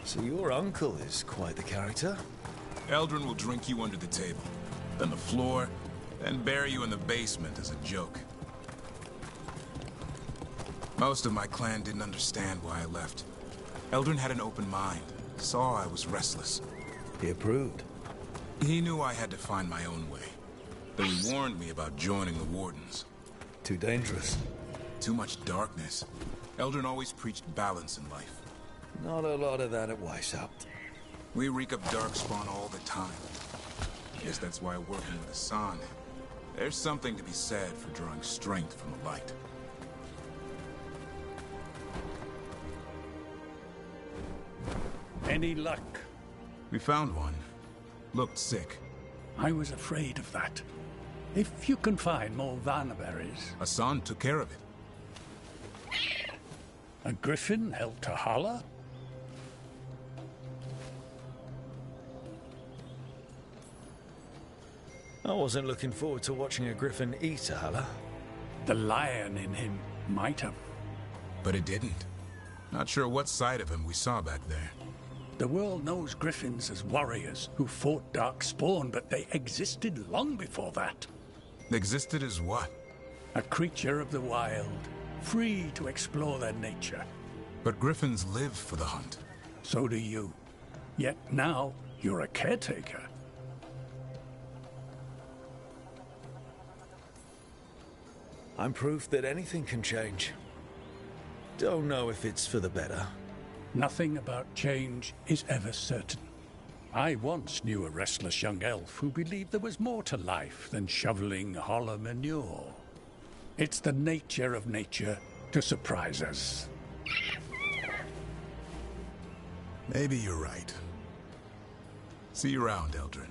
So your uncle is quite the character. Eldrin will drink you under the table, then the floor, then bury you in the basement as a joke. Most of my clan didn't understand why I left. Eldrin had an open mind, saw I was restless. He approved. He knew I had to find my own way, though he warned me about joining the Wardens. Too dangerous. Too much darkness. Eldrin always preached balance in life. Not a lot of that at Weishaupt. We reek up darkspawn all the time. Guess that's why working with Hassan, there's something to be said for drawing strength from the light. Any luck? We found one. Looked sick. I was afraid of that. If you can find more Vanaberries... Hassan took care of it. A griffin held to Hala? I wasn't looking forward to watching a griffin eat a Hala. The lion in him might have. But it didn't. Not sure what side of him we saw back there. The world knows griffins as warriors who fought Darkspawn, but they existed long before that. Existed as what? A creature of the wild, free to explore their nature. But griffins live for the hunt. So do you. Yet now, you're a caretaker. I'm proof that anything can change. Don't know if it's for the better. Nothing about change is ever certain. I once knew a restless young elf who believed there was more to life than shoveling hollow manure. It's the nature of nature to surprise us. Maybe you're right. See you around, Eldrin.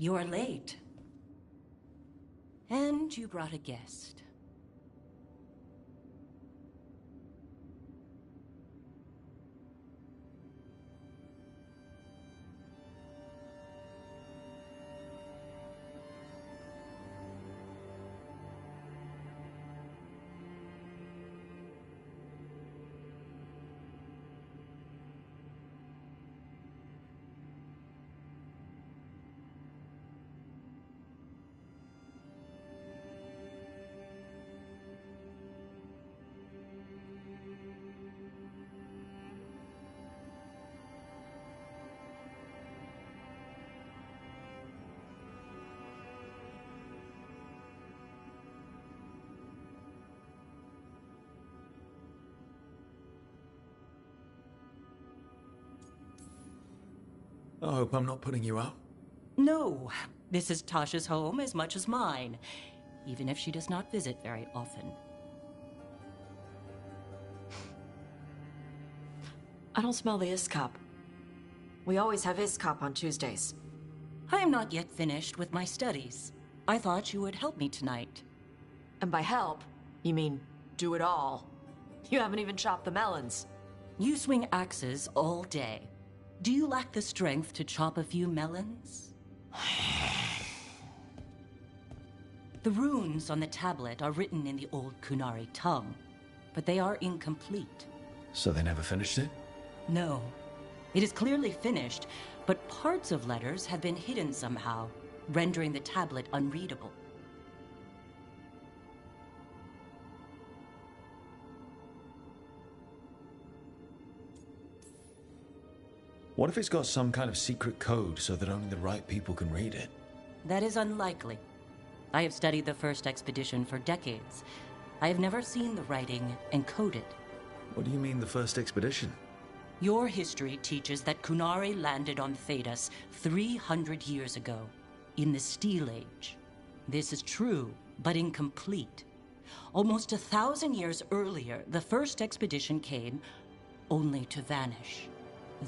You're late. And you brought a guest. I hope I'm not putting you out. No, this is Tasha's home as much as mine, even if she does not visit very often. I don't smell the Iskop. We always have Iskop on Tuesdays. I am not yet finished with my studies. I thought you would help me tonight. And by help, you mean do it all. You haven't even chopped the melons. You swing axes all day. Do you lack the strength to chop a few melons? The runes on the tablet are written in the old Kunari tongue, but they are incomplete. So they never finished it? No. It is clearly finished, but parts of letters have been hidden somehow, rendering the tablet unreadable. What if it's got some kind of secret code so that only the right people can read it? That is unlikely. I have studied the first expedition for decades. I have never seen the writing encoded. What do you mean, the first expedition? Your history teaches that Kunari landed on Thedas 300 years ago, in the Steel Age. This is true, but incomplete. Almost 1,000 years earlier, the first expedition came, only to vanish.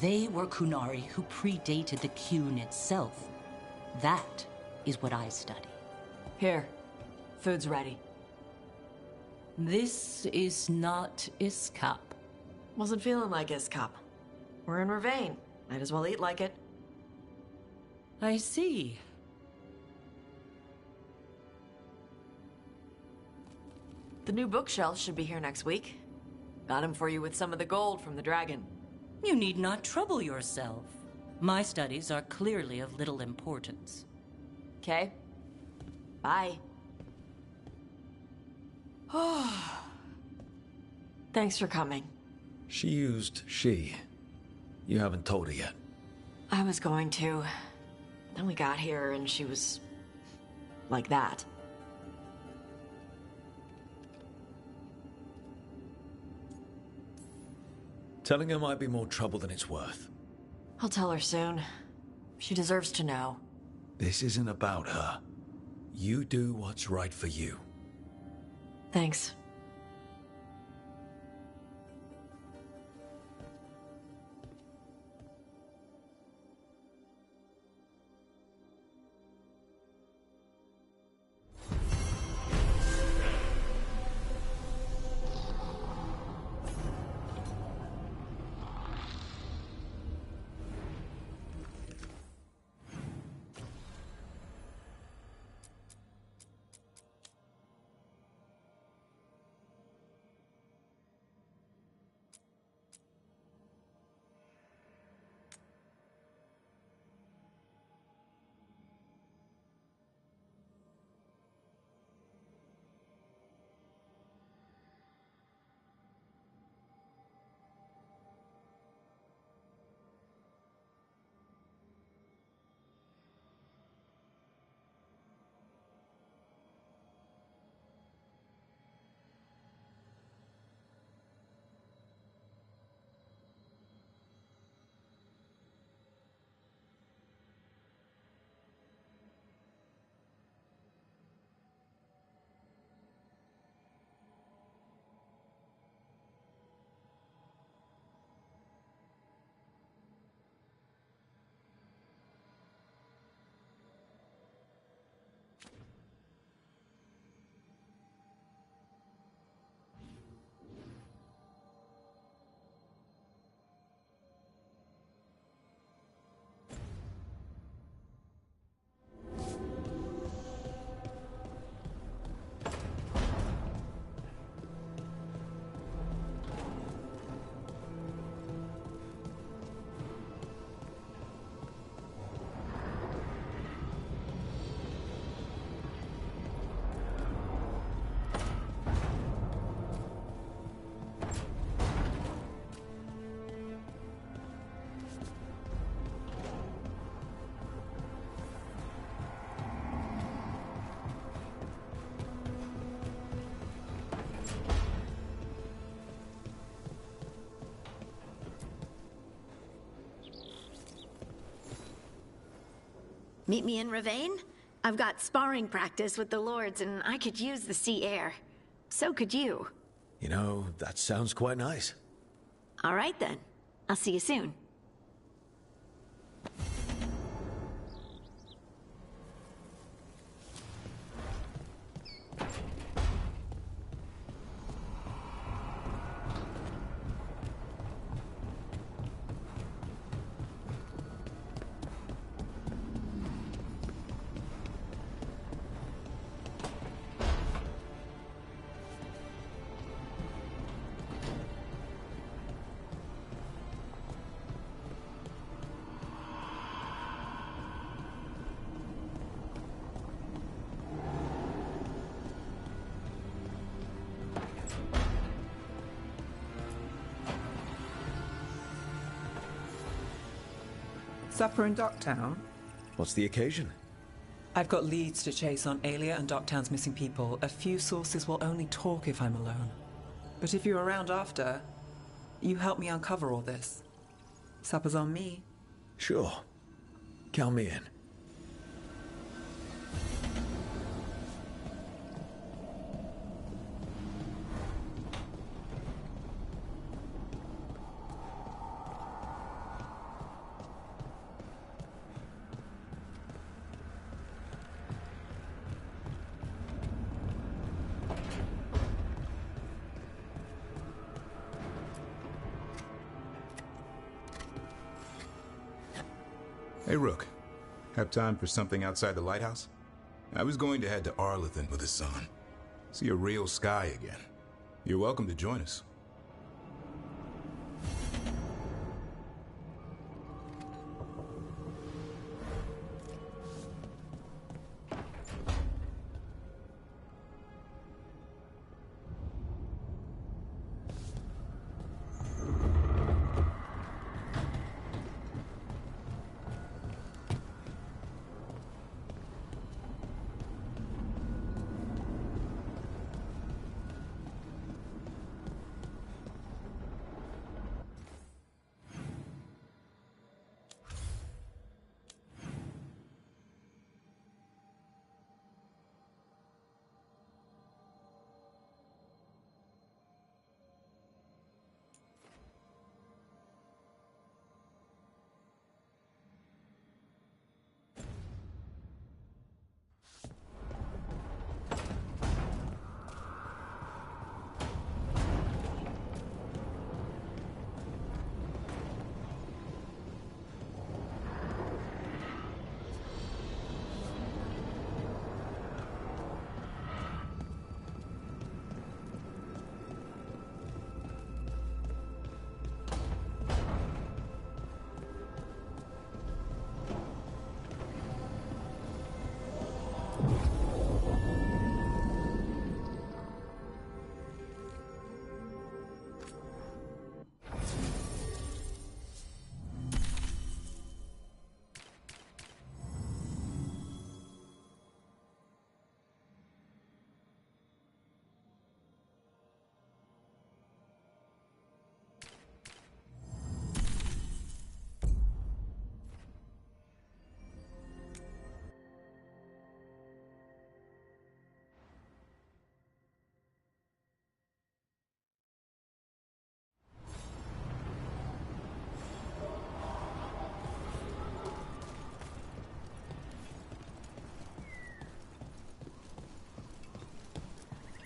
They were Kunari who predated the Qun itself. That is what I study. Here, food's ready. This is not Iskop. Wasn't feeling like Iskop. We're in Ravane. Might as well eat like it. I see. The new bookshelf should be here next week. Got him for you with some of the gold from the dragon. You need not trouble yourself. My studies are clearly of little importance. Okay. Bye. Thanks for coming. She used she. You haven't told her yet. I was going to. Then we got here and she was... like that. Telling her might be more trouble than it's worth. I'll tell her soon. She deserves to know. This isn't about her. You do what's right for you. Thanks. Meet me in Ravane? I've got sparring practice with the lords, and I could use the sea air. So could you. You know, that sounds quite nice. All right, then. I'll see you soon. Supper in Docktown? What's the occasion? I've got leads to chase on Alia and Docktown's missing people. A few sources will only talk if I'm alone. But if you're around after, you help me uncover all this. Supper's on me. Sure. Count me in. Hey, Rook. Have time for something outside the lighthouse? I was going to head to Arlington with the sun. See a real sky again. You're welcome to join us.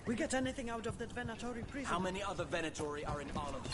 We get anything out of that Venatori prison? How many other Venatori are in all of them?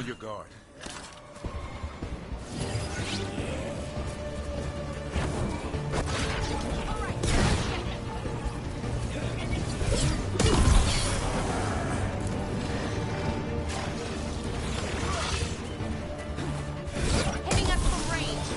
On your guard. Hitting us from range.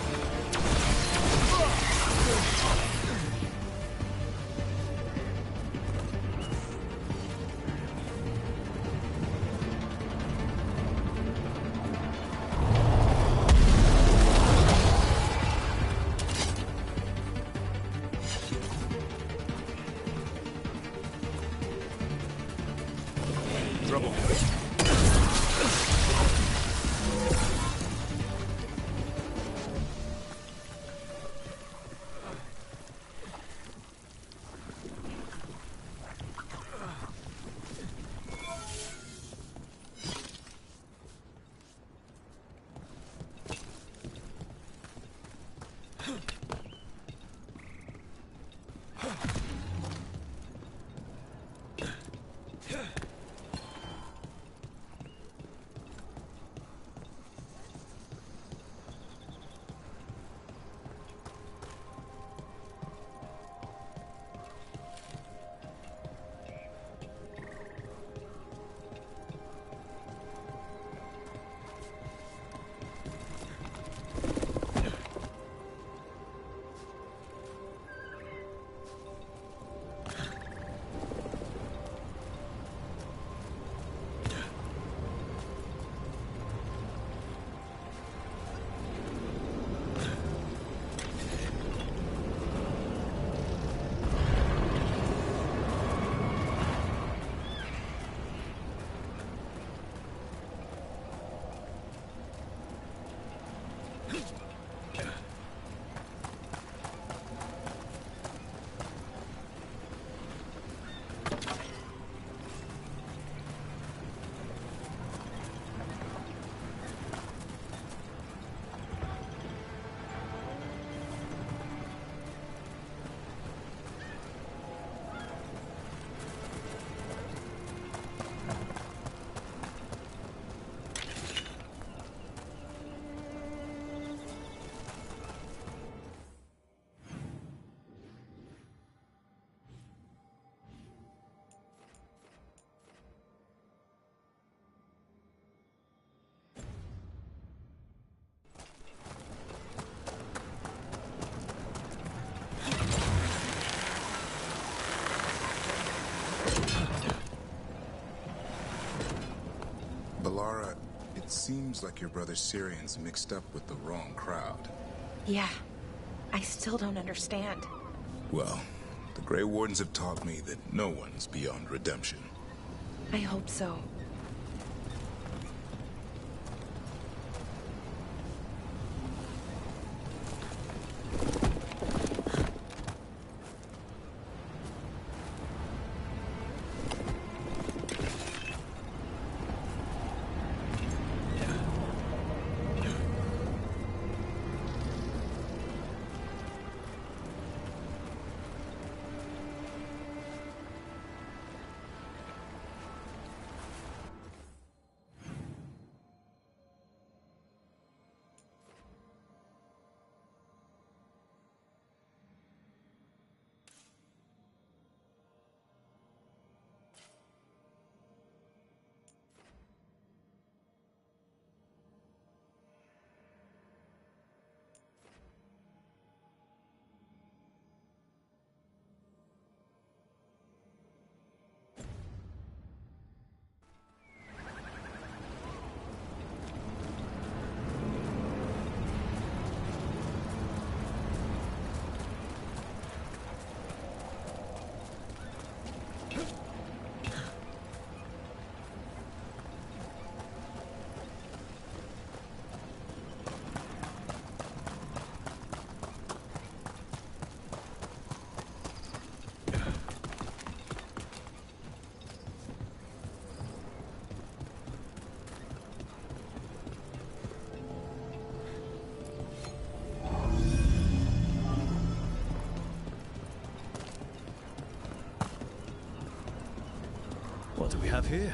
Trouble. Balara, it seems like your brother Syrian's mixed up with the wrong crowd. Yeah, I still don't understand. Well, the Grey Wardens have taught me that no one's beyond redemption. I hope so. What do we have here?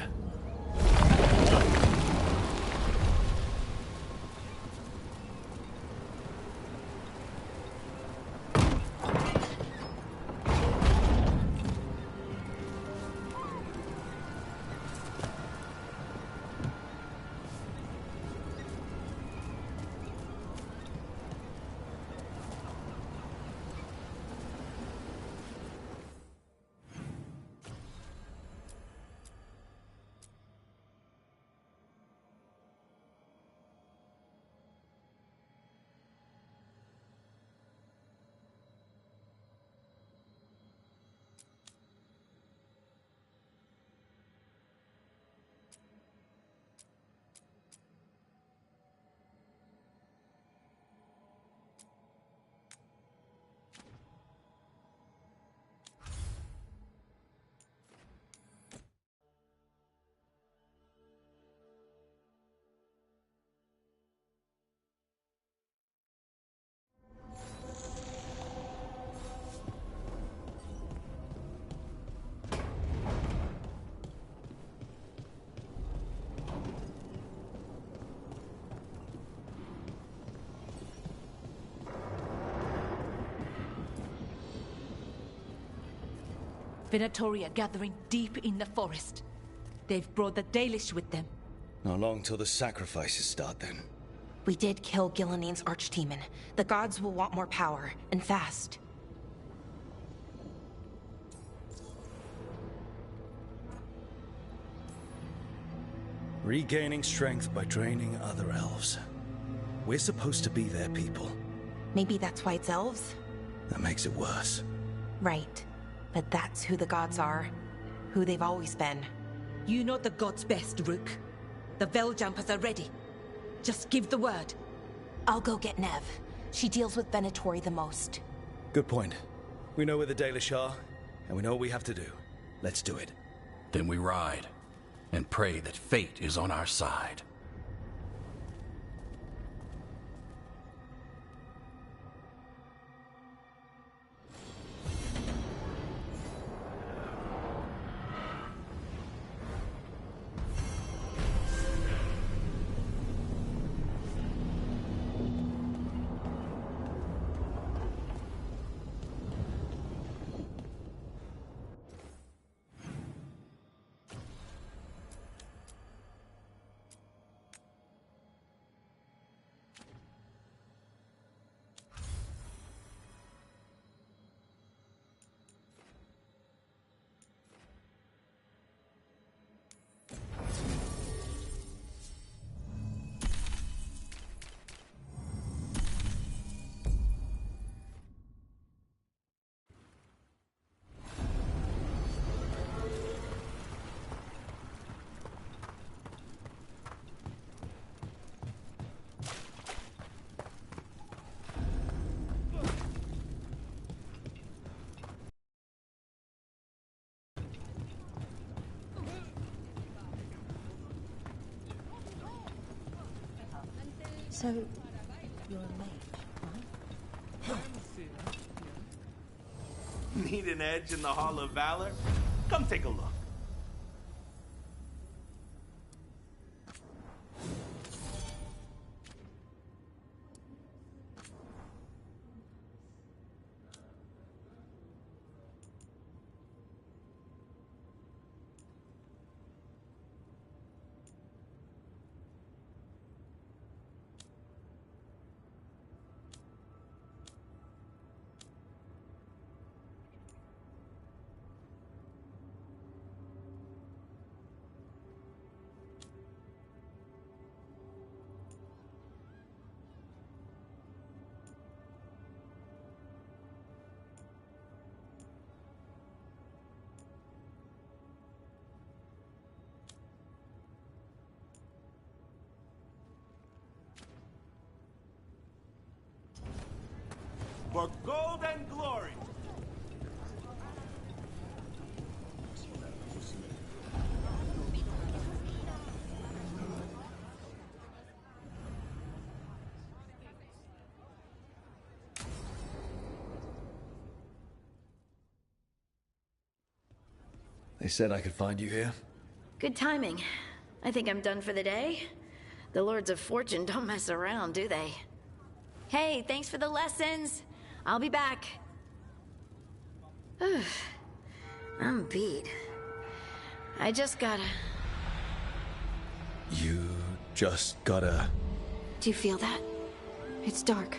Venatori are gathering deep in the forest. They've brought the Dalish with them. Not long till the sacrifices start, then. We did kill Gilnean's archdemon. The gods will want more power, and fast. Regaining strength by training other elves. We're supposed to be their people. Maybe that's why it's elves? That makes it worse. Right. But that's who the gods are. Who they've always been. You know the gods best, Rook. The Veiljumpers are ready. Just give the word. I'll go get Nev. She deals with Venatori the most. Good point. We know where the Dalish are, and we know what we have to do. Let's do it. Then we ride, and pray that fate is on our side. So, you're a mage, right? Need an edge in the Hall of Valor? Come take a look. For gold and glory! They said I could find you here. Good timing. I think I'm done for the day. The Lords of Fortune don't mess around, do they? Hey, thanks for the lessons. I'll be back. I'm beat. I just gotta... You just gotta... Do you feel that? It's dark.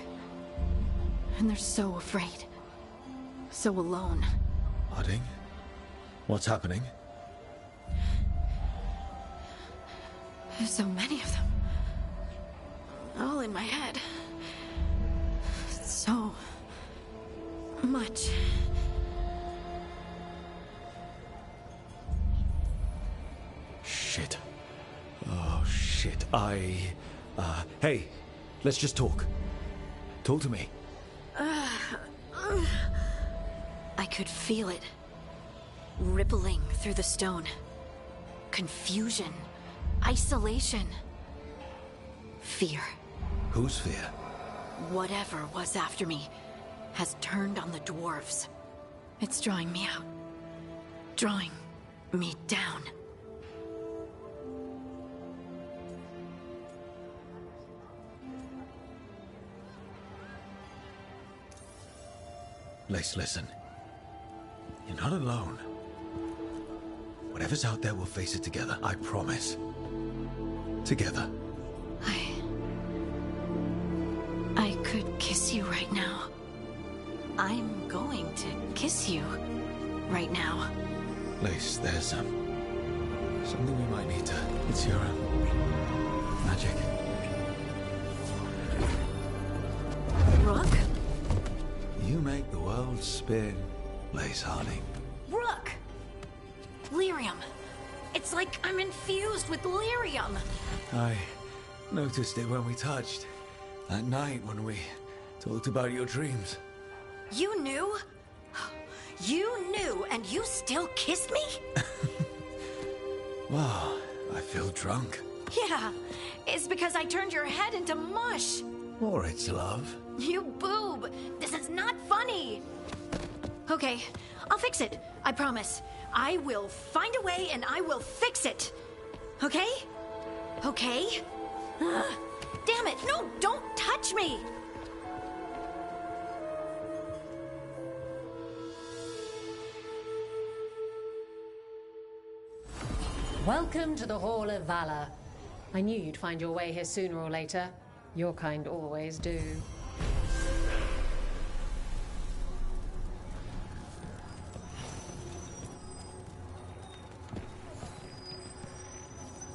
And they're so afraid. So alone. Harding? What's happening? There's so many of them. All in my head. So... much. Shit. Oh, shit. Hey, let's just talk. Talk to me. I could feel it. Rippling through the stone. Confusion. Isolation. Fear. Whose fear? Whatever was after me has turned on the dwarves. It's drawing me out. Drawing me down. Lace, listen. You're not alone. Whatever's out there, we'll face it together. I promise. Together. I could kiss you right now. I'm going to kiss you right now. Lace, there's something we might need to... It's your magic. Rook? You make the world spin, Lace Harding. Rook! Lyrium. It's like I'm infused with lyrium. I noticed it when we touched. That night when we talked about your dreams. You knew? You knew and you still kissed me? Wow, I feel drunk. Yeah, it's because I turned your head into mush. Or it's love. You boob! This is not funny! Okay, I'll fix it. I promise. I will find a way and I will fix it. Okay? Okay? Ugh. Damn it! No, don't touch me! Welcome to the Hall of Valor. I knew you'd find your way here sooner or later. Your kind always do.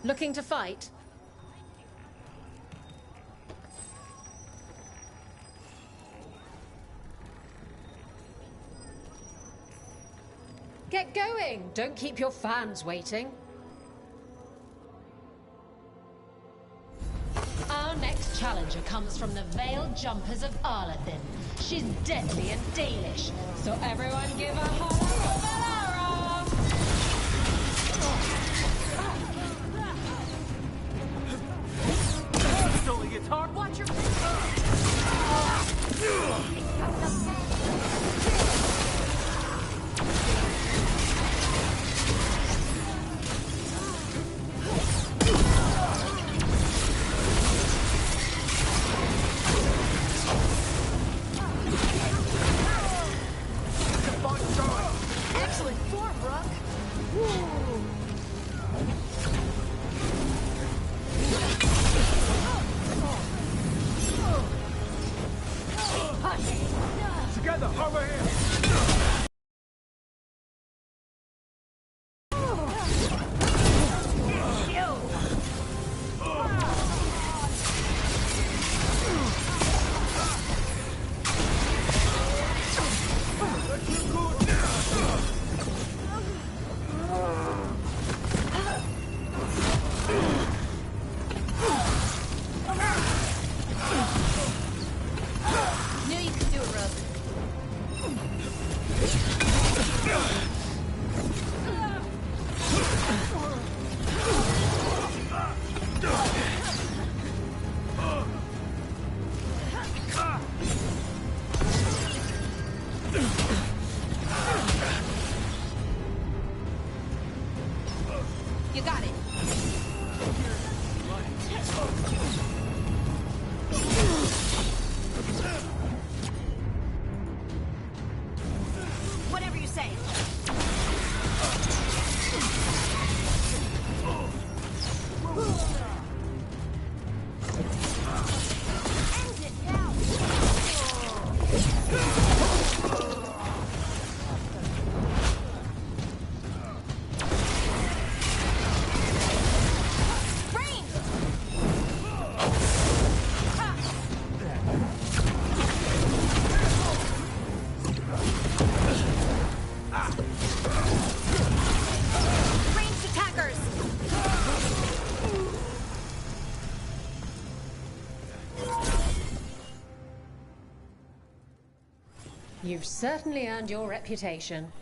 Looking to fight? Get going! Don't keep your fans waiting. Our next challenger comes from the Veiled Jumpers of Arlethin. She's deadly and Dalish, so everyone give a holler for Valara! It's only guitar. Watch your... Excellent form, Rook. Together, over here. Knew you could do it, Rook. You got it. Whatever you say. End it now. Ranged attackers! You've certainly earned your reputation.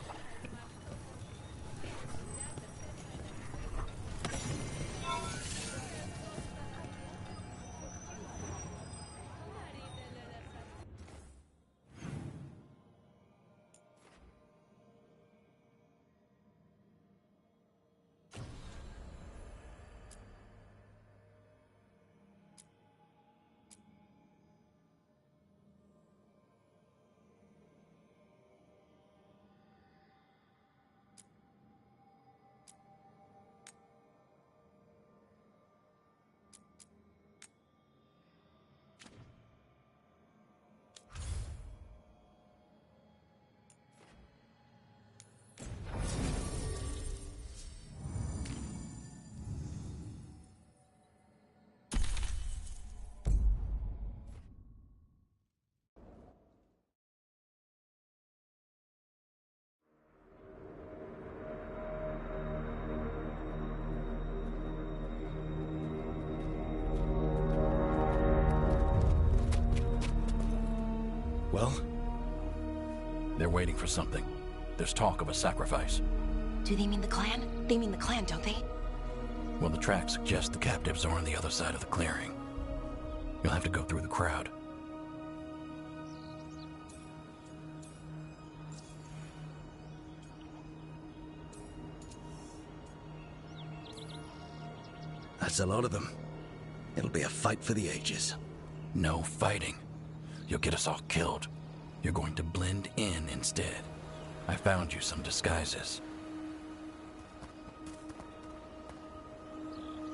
They're waiting for something. There's talk of a sacrifice. Do they mean the clan? They mean the clan, don't they? Well, the tracks suggest the captives are on the other side of the clearing. You'll have to go through the crowd. That's a lot of them. It'll be a fight for the ages. No fighting. You'll get us all killed. You're going to blend in instead. I found you some disguises.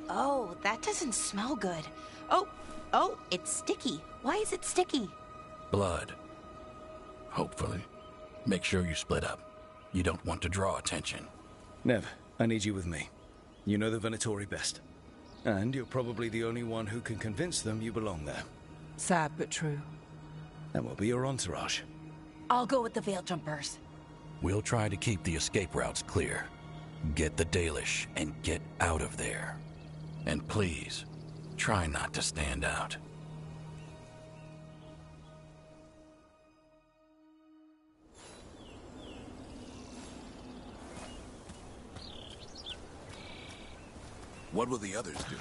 Oh, that doesn't smell good. Oh, it's sticky. Why is it sticky? Blood. Hopefully. Make sure you split up. You don't want to draw attention. Nev, I need you with me. You know the Venatori best. And you're probably the only one who can convince them you belong there. Sad but true. And we'll be your entourage. I'll go with the Veil Jumpers. We'll try to keep the escape routes clear. Get the Dalish and get out of there. And please, try not to stand out. What will the others do?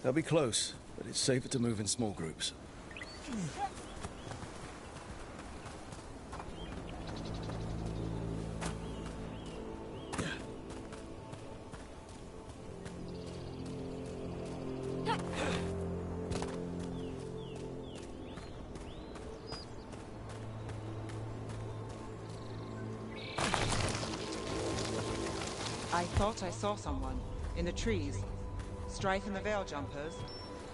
They'll be close, but it's safer to move in small groups. I thought I saw someone. In the trees. Strife and the Veil Jumpers.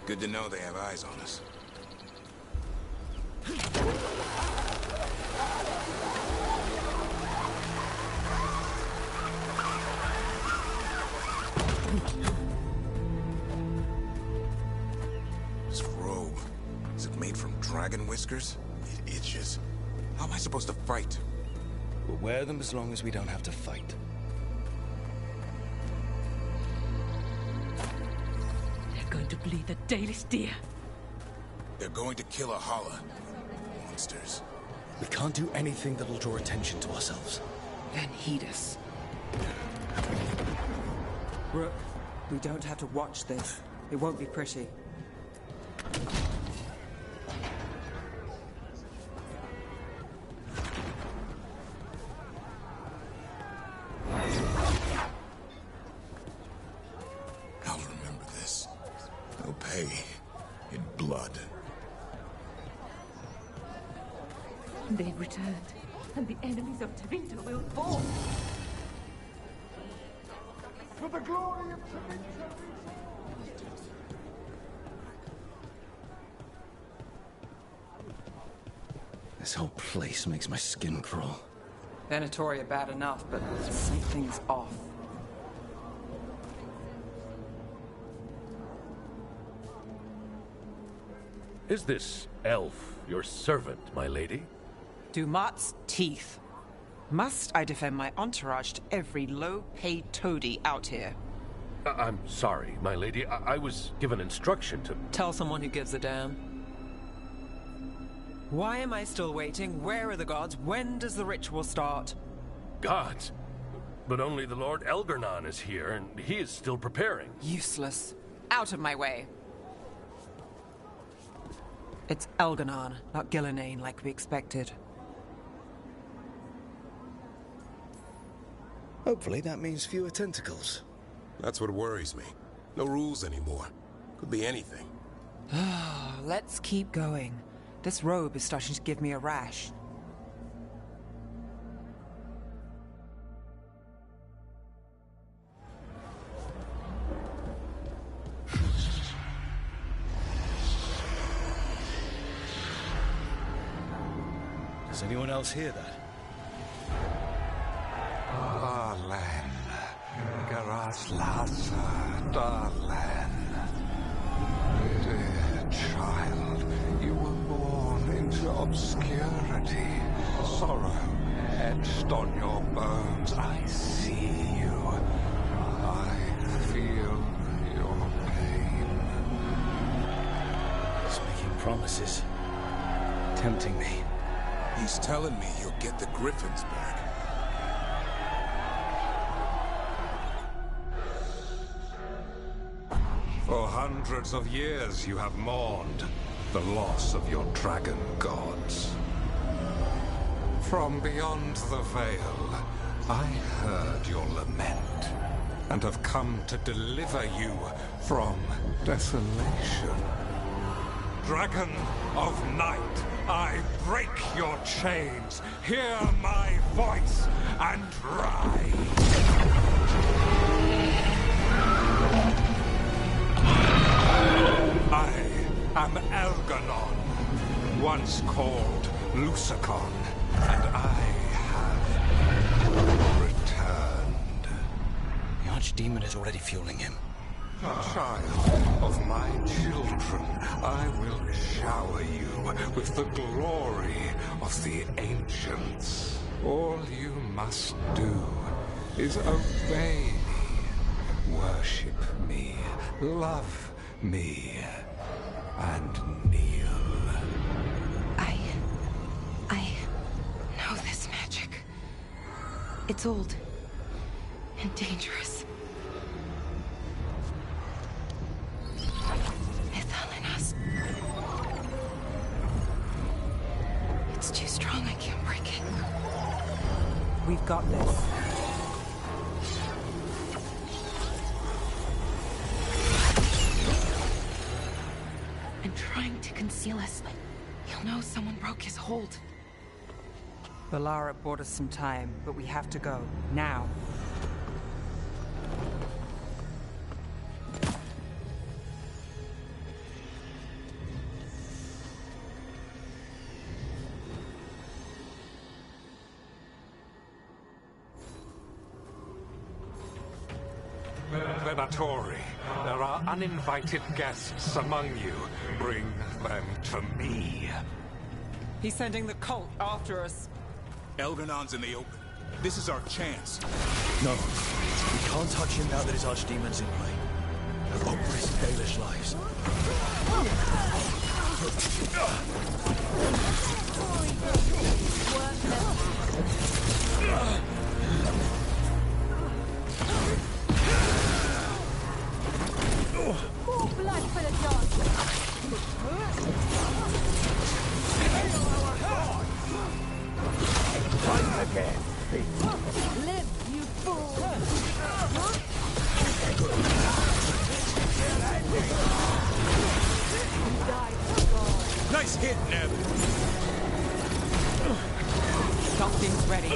Good to know they have eyes on us. This robe, is it made from dragon whiskers? It itches. How am I supposed to fight? We'll wear them as long as we don't have to fight. Going to bleed the Dalish deer. They're going to kill a Hala. Monsters. We can't do anything that'll draw attention to ourselves. Then heed us. Rook, we don't have to watch this. It won't be pretty. I'll remember this. They'll pay in blood. They've returned, and the enemies of Tavinta will fall. For the glory of Tavinta! This whole place makes my skin crawl. Venatori are bad enough, but something's off. Is this elf your servant, my lady? Dumat's teeth. Must I defend my entourage to every low-paid toady out here? I'm sorry, my lady. I was given instruction to... Tell someone who gives a damn. Why am I still waiting? Where are the gods? When does the ritual start? Gods? But only the Lord Elgarnon is here, and he is still preparing. Useless. Out of my way. It's Elgarnon, not Gillenane, like we expected. Hopefully that means fewer tentacles. That's what worries me. No rules anymore. Could be anything. Let's keep going. This robe is starting to give me a rash. Does anyone else hear that? Darlen, Garaslasa, Darlen. Dear child, you were born into obscurity. Sorrow etched on your bones. I see you. I feel your pain. It's making promises. Tempting me. He's telling me he'll get the Griffins back. For hundreds of years you have mourned the loss of your dragon gods. From beyond the veil, I heard your lament, and have come to deliver you from desolation. Dragon of night, I break your chains. Hear my voice and rise. I am Elganon, once called Lucicon, and I have returned. The Archdemon is already fueling him. Child of my children, I will shower you with the glory of the ancients. All you must do is obey me, worship me, love me, and kneel. I know this magic. It's old and dangerous. It's too strong, I can't break it. We've got this. I'm trying to conceal us, but he'll know someone broke his hold. Valara bought us some time, but we have to go. Now. Venatori, there are uninvited guests among you. Bring them to me. He's sending the cult after us. Elganon's in the open. This is our chance. No, we can't touch him now that his Archdemon's in play. I won't risk Dalish lives. More blood for the dog! Once again, Live, you fool! Nice hit, Neb. Something's ready.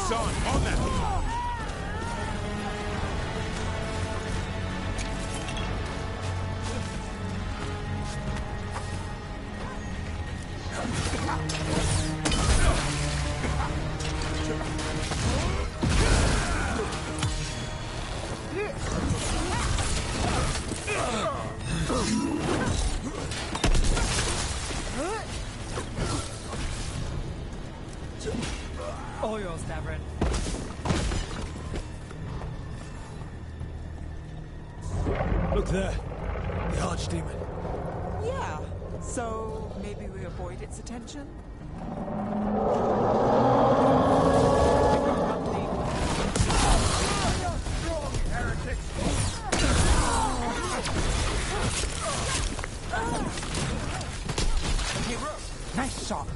Son, on that! All yours, Davrin. Look there. The Archdemon. Yeah. So maybe we avoid its attention? Hey, Rook. Nice shot.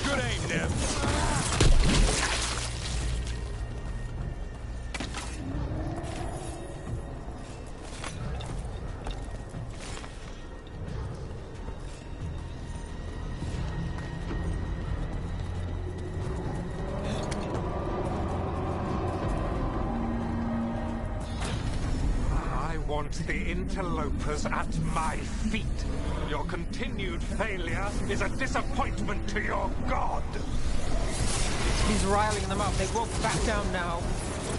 Good aim, Neb. I want the interlopers at my feet. Your continued failure is a disappointment to your god. He's riling them up. They won't back down now.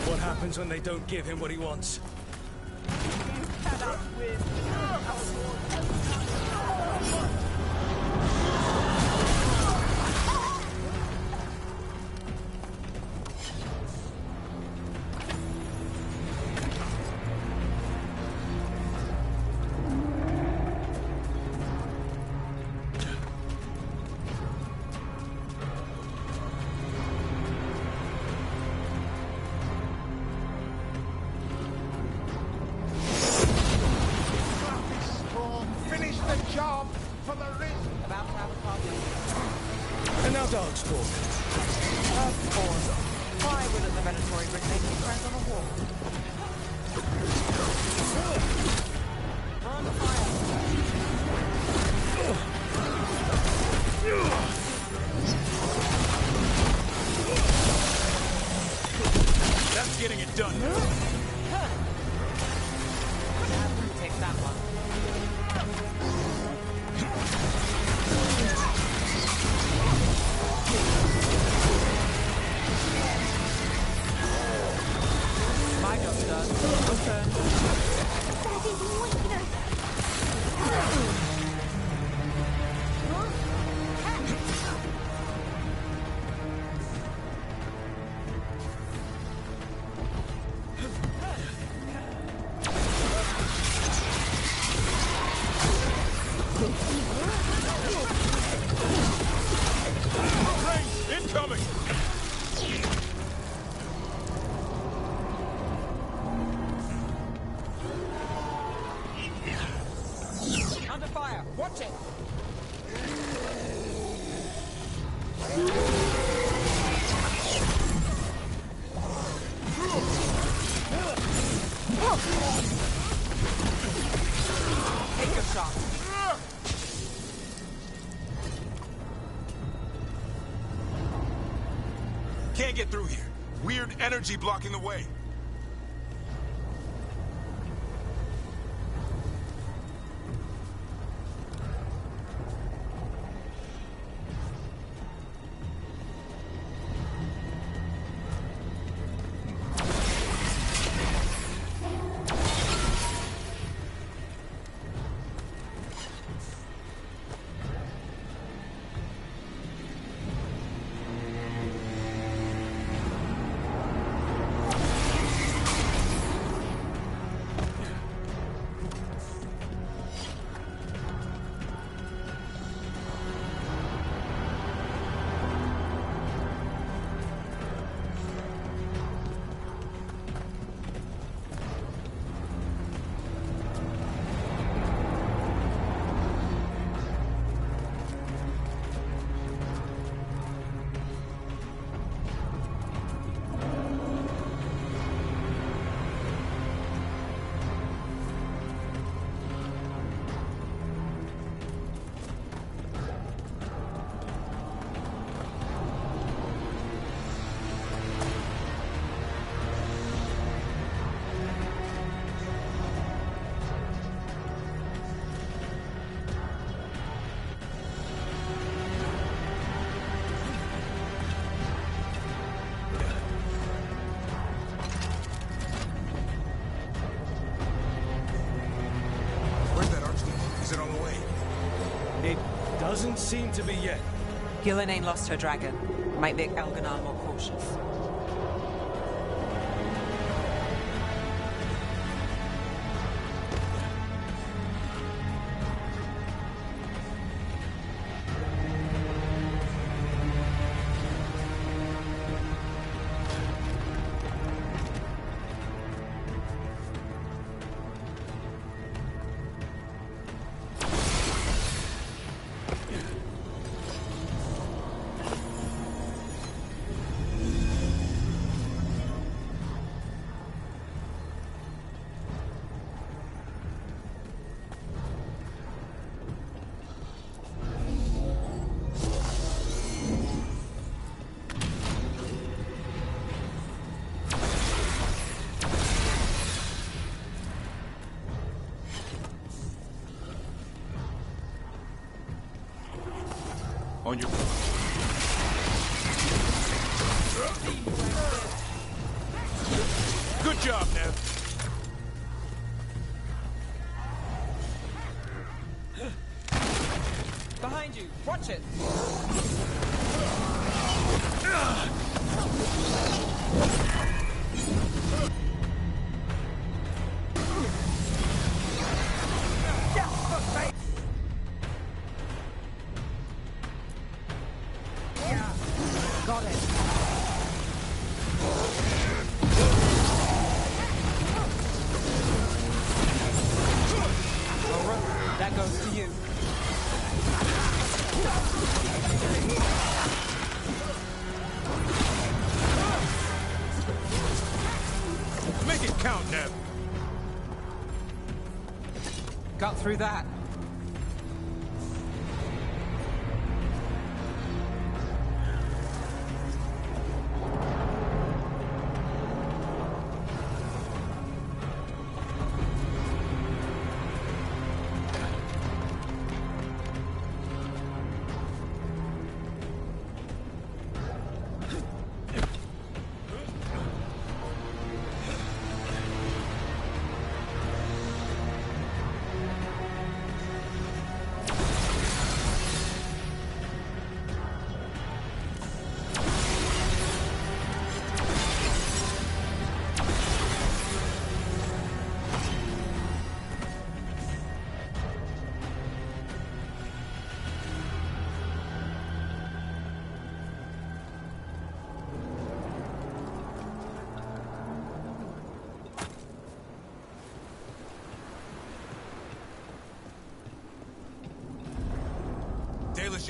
What happens when they don't give him what he wants? Finish the job for the rich. About to have a party. And now dogs talk. Of course. Why wouldn't the Venatori bring naked friends on a walk? Run fire. That's getting it done. Take that one. My job's done. Open. Incoming! Under fire. Watch it. Take a shot. Can't get through here. Weird energy blocking the way. Doesn't seem to be yet. Gillenane lost her dragon. Might make Elganon more cautious. On your... Good job, Nev. Behind you! Watch it! Got it. All right, that goes to you. Make it count, Nev. Got through that.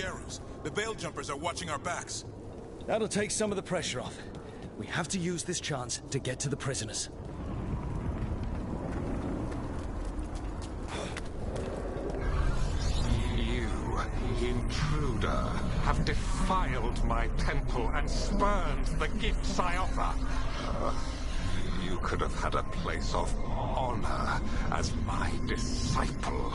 Arrows. The Veil Jumpers are watching our backs. That'll take some of the pressure off. We have to use this chance to get to the prisoners. You, intruder, have defiled my temple and spurned the gifts I offer. You could have had a place of honor as my disciple.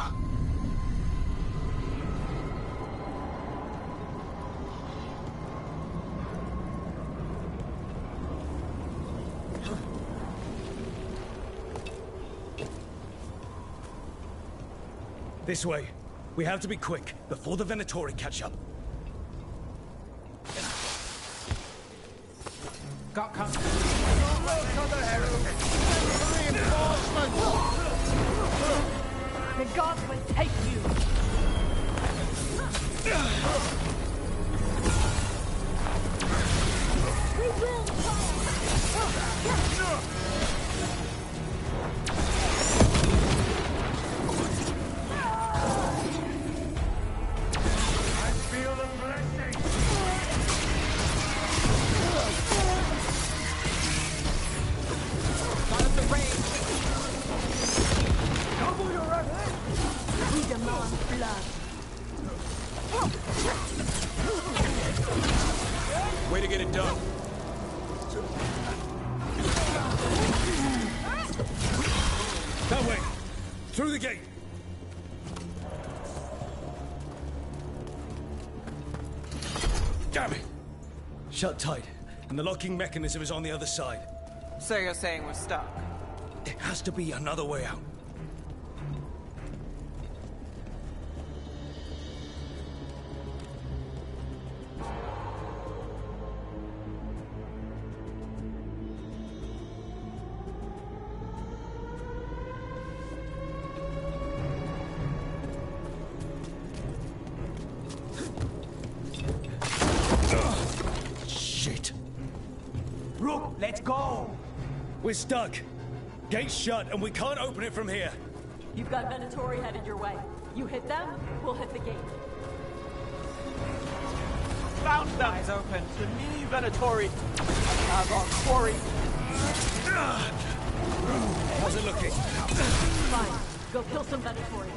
This way. We have to be quick, before the Venatori catch up. Got company. The gods will take you. We will Way to get it done. That way. Through the gate. Damn it. Shut tight. And the locking mechanism is on the other side. So you're saying we're stuck? There has to be another way out. Let's go! We're stuck. Gate's shut, and we can't open it from here. You've got Venatori headed your way. You hit them, we'll hit the gate. Found them! Eyes open. The mini Venatori have our quarry. How's it looking? Fine. Go kill some Venatori.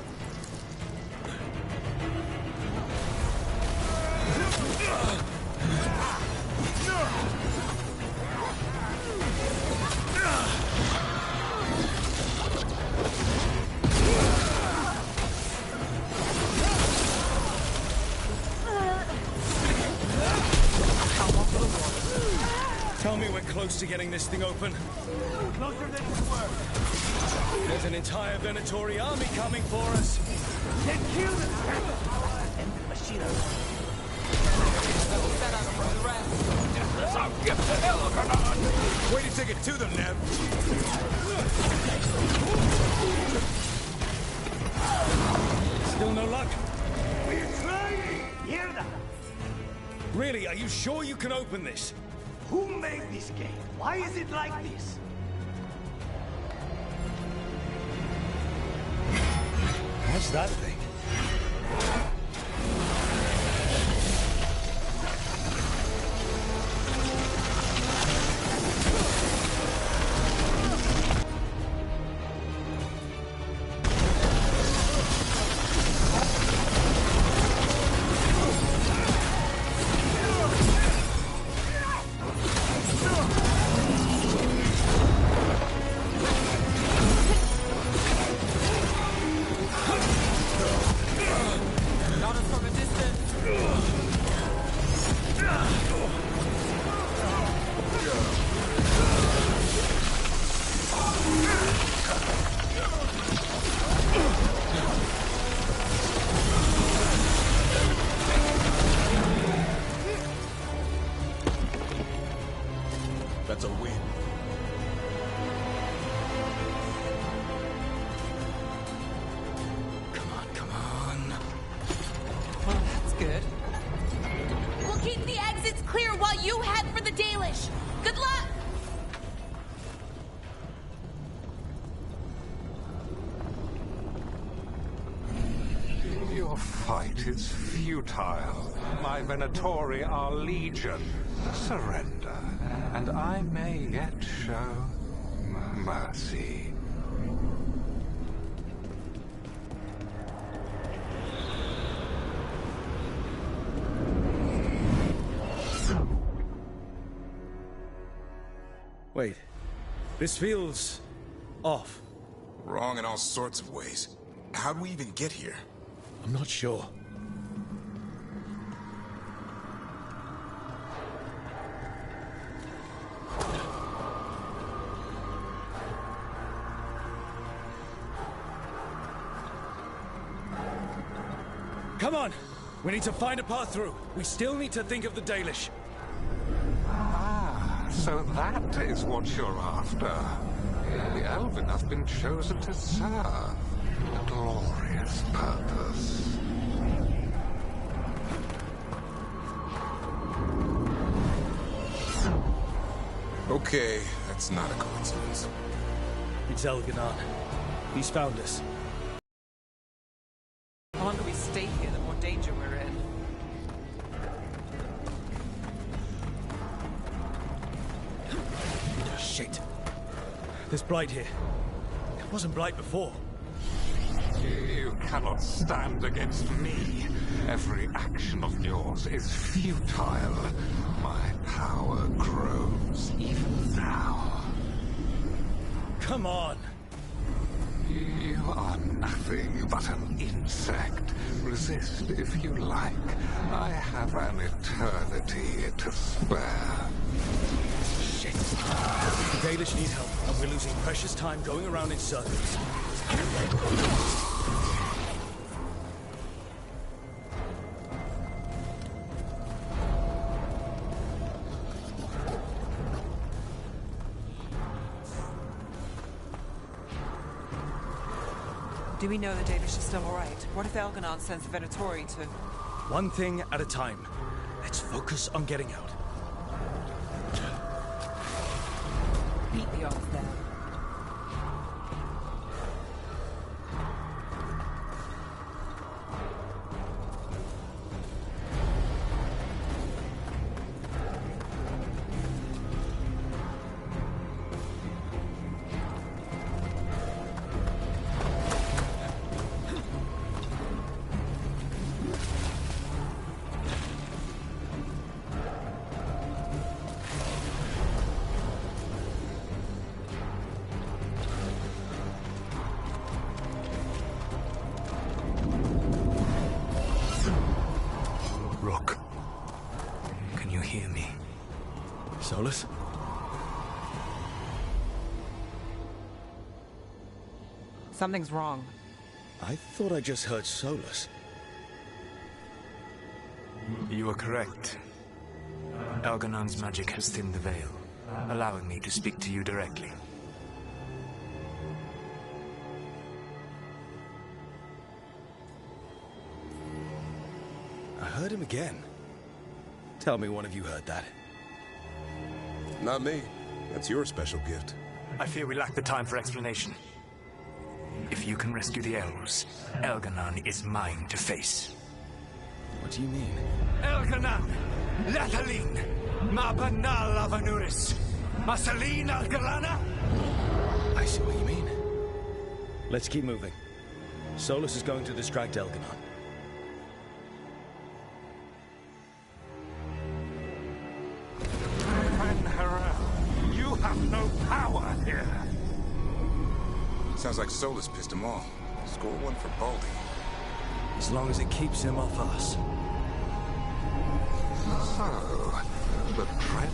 Tell me we're close to getting this thing open. Closer than you were. There's an entire Venatori army coming for us. Then kill them. And the machine. That's our gift to Veilguard. Way to take it to them, Neb. Still no luck? We're trying. Hear that? Really, are you sure you can open this? Who made this game? Why is it like this? What's that thing? That's a win. Come on. Well, that's good. We'll keep the exits clear while you head for the Dalish. Good luck! Your fight is futile. My Venatori are legion. Surrender, and I may yet show mercy. Wait. This feels off. Wrong in all sorts of ways. How'd we even get here? I'm not sure. Come on! We need to find a path through. We still need to think of the Dalish. Ah, so that is what you're after. The Elven have been chosen to serve a glorious purpose. Okay, that's not a coincidence. It's Elganon. He's found us. The longer we stay here, the more danger we're in. Shit. There's blight here. It wasn't blight before. You cannot stand against me. Every action of yours is futile. My power grows even now. Come on! You are nothing but an insect. Resist if you like. I have an eternity to spare. Shit. The Dalish need help, and we're losing precious time going around in circles. Do we know the Dalish is still alright? What if Elganon sends the Venatori to... One thing at a time. Let's focus on getting out. Beat the odds there. Rook, can you hear me? Solus? Something's wrong. I thought I just heard Solus. You are correct. Algernon's magic has thinned the veil, allowing me to speak to you directly. I heard him again. Tell me one of you heard that. Not me. That's your special gift. I fear we lack the time for explanation. If you can rescue the elves, Elgarnon is mine to face. What do you mean? Elgarnon! Lathaline! Ma banal avanuris! Masaline Algalana! I see what you mean. Let's keep moving. Solus is going to distract Elgarnon. You have no power here. Sounds like Solus pissed him off. Score one for Baldy. As long as it keeps him off us. So, the Dread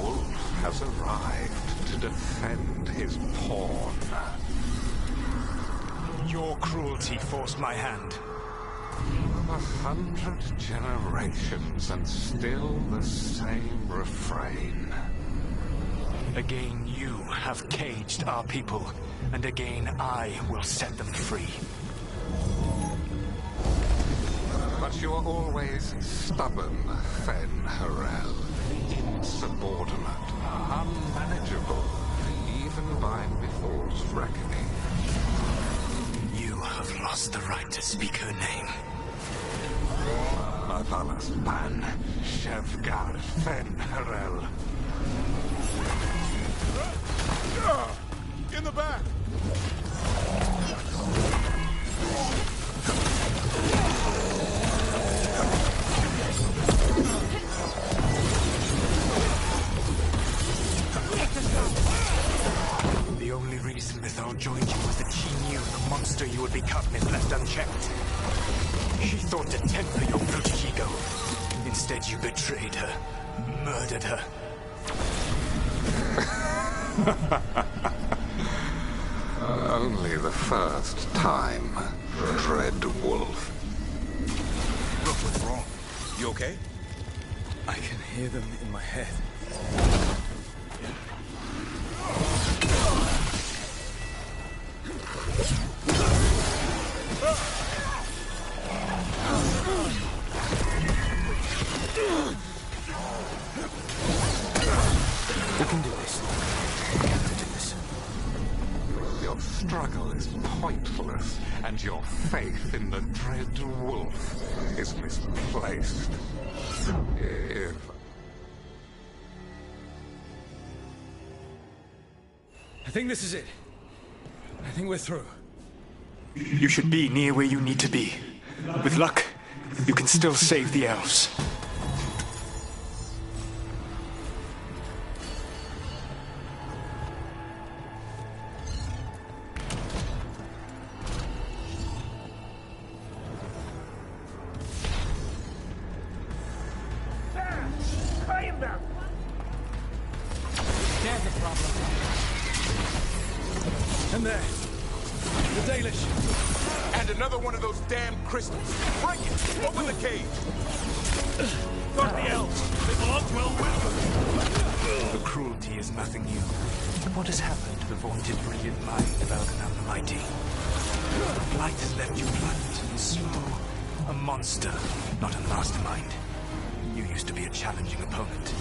Wolf has arrived to defend his pawn. Your cruelty forced my hand. 100 generations and still the same refrain. Again, you have caged our people, and again I will set them free. But you are always stubborn, Fen Harel. Insubordinate, unmanageable, even by Mithr's reckoning. You have lost the right to speak her name. Mavalas Pan, Shevgar Fen Harel. In the back! The only reason Mithal joined you was that she knew the monster you would become if left unchecked. She thought to temper your brutish ego. Instead, you betrayed her, murdered her. Only the first time, Dread Wolf. Look, what's wrong? You okay? I can hear them in my head. We can do this. We have to do this. Your struggle is pointless, and your faith in the Dread Wolf is misplaced. If... I think this is it. I think we're through. You should be near where you need to be. With luck, you can still save the elves. There's the problem. And there. The Dalish. And another one of those damn crystals. Bring it! Open the cage! Fuck the elves. They belong to Elwyn. The cruelty is nothing new. But what has happened to the vaunted brilliant mind of Elgarnon the Mighty? The blight has left you blunt and slow. A monster, not a mastermind. You used to be a challenging opponent.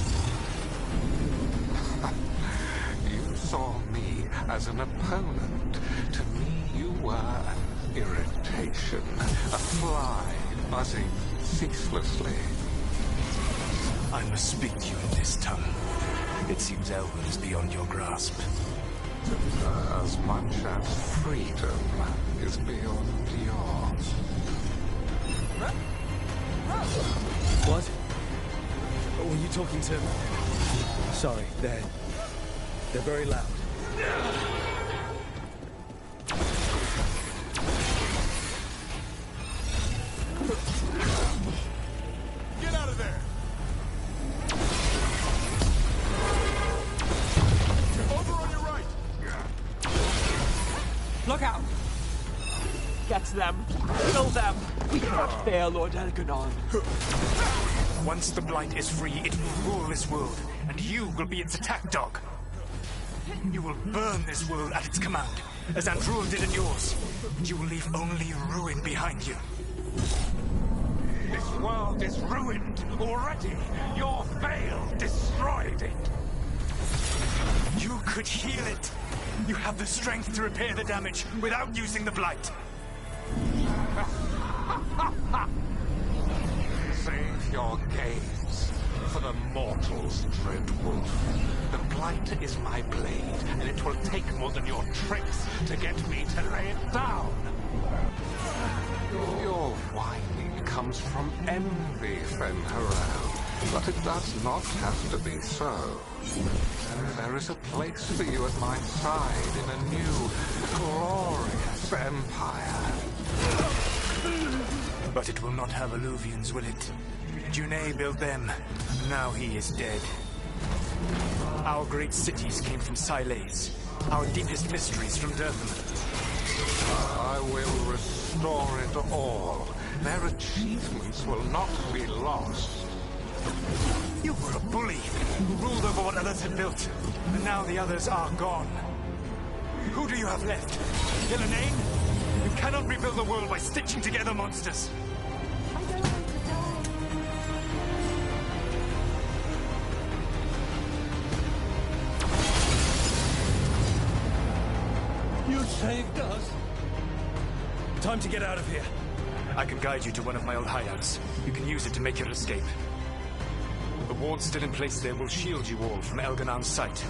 You saw me as an opponent. To me, you were an irritation. A fly buzzing ceaselessly. I must speak to you in this tongue. It seems Elwyn is beyond your grasp. As much as freedom is beyond yours. What? Were you talking to... Sorry, they're very loud. Get out of there! Look out! Get them! Kill them! We cannot fail Lord Elgarnon. Once the Blight is free, it will rule this world, and you will be its attack dog. You will burn this world at its command, as Andruil did in yours, and you will leave only ruin behind you. This world is ruined already. Your Veil destroyed it. You could heal it. You have the strength to repair the damage without using the Blight. Save your gaze for the mortals, Dread Wolf. The Blight is my blade, and it will take more than your tricks to get me to lay it down. Your whining comes from envy, Fen'Harel, but it does not have to be so. There is a place for you at my side in a new, glorious empire. But it will not have Alluvians, will it? Junei built them, and now he is dead. Our great cities came from Sileys, our deepest mysteries from Dirthaman. I will restore it all. Their achievements will not be lost. You were a bully who ruled over what others had built, and now the others are gone. Who do you have left? Ghilanane? You cannot rebuild the world by stitching together monsters. You saved us. Time to get out of here. I can guide you to one of my old hideouts. You can use it to make your escape. The ward still in place there will shield you all from Elgarnon's sight.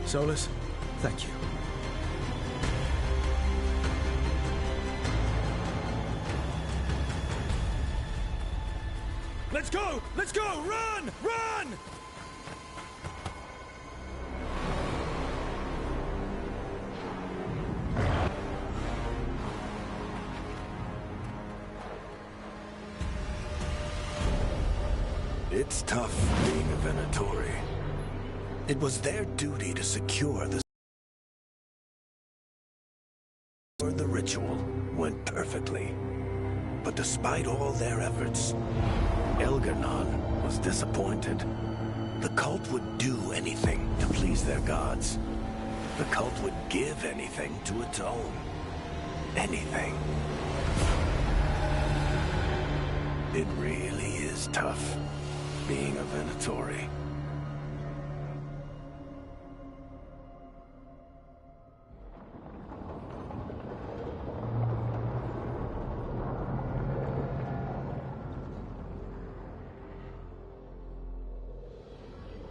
Solus, thank you. Let's go! Let's go! Run! Run! It's tough being a Venatori. It was their duty to secure the ritual went perfectly. But despite all their efforts, Elgarnon was disappointed. The cult would do anything to please their gods. The cult would give anything to atone. Anything. It really is tough being a Venatori.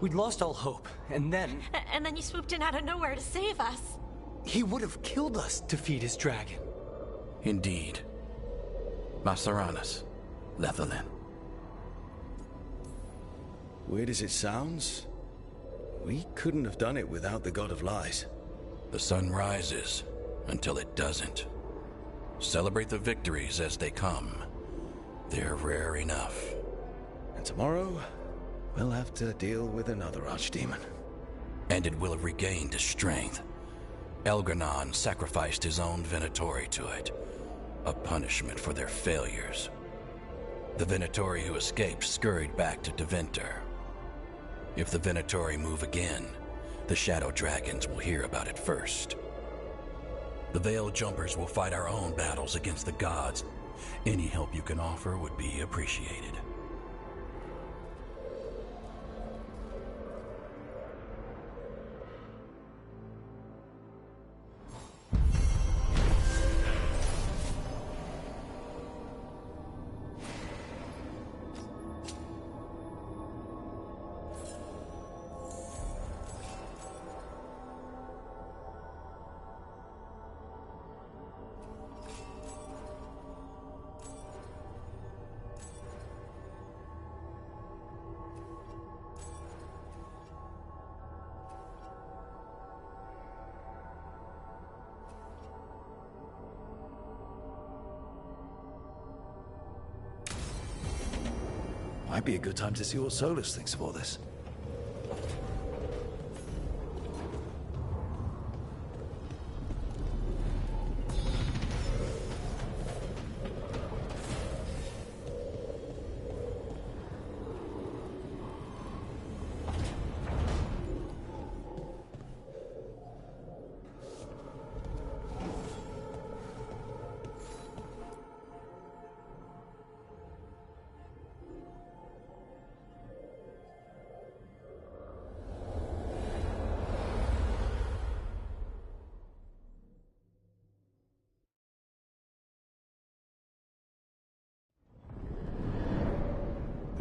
We'd lost all hope, and then... And then you swooped in out of nowhere to save us. He would have killed us to feed his dragon. Indeed. Masaranas, Lethalin. Weird as it sounds, we couldn't have done it without the God of Lies. The sun rises until it doesn't. Celebrate the victories as they come. They're rare enough. And tomorrow, we'll have to deal with another archdemon. And it will have regained its strength. Elgarnon sacrificed his own Venatori to it. A punishment for their failures. The Venatori who escaped scurried back to Deventer. If the Venatori move again, the Shadow Dragons will hear about it first. The Veil Jumpers will fight our own battles against the gods. Any help you can offer would be appreciated. Might be a good time to see what Solus thinks of all this.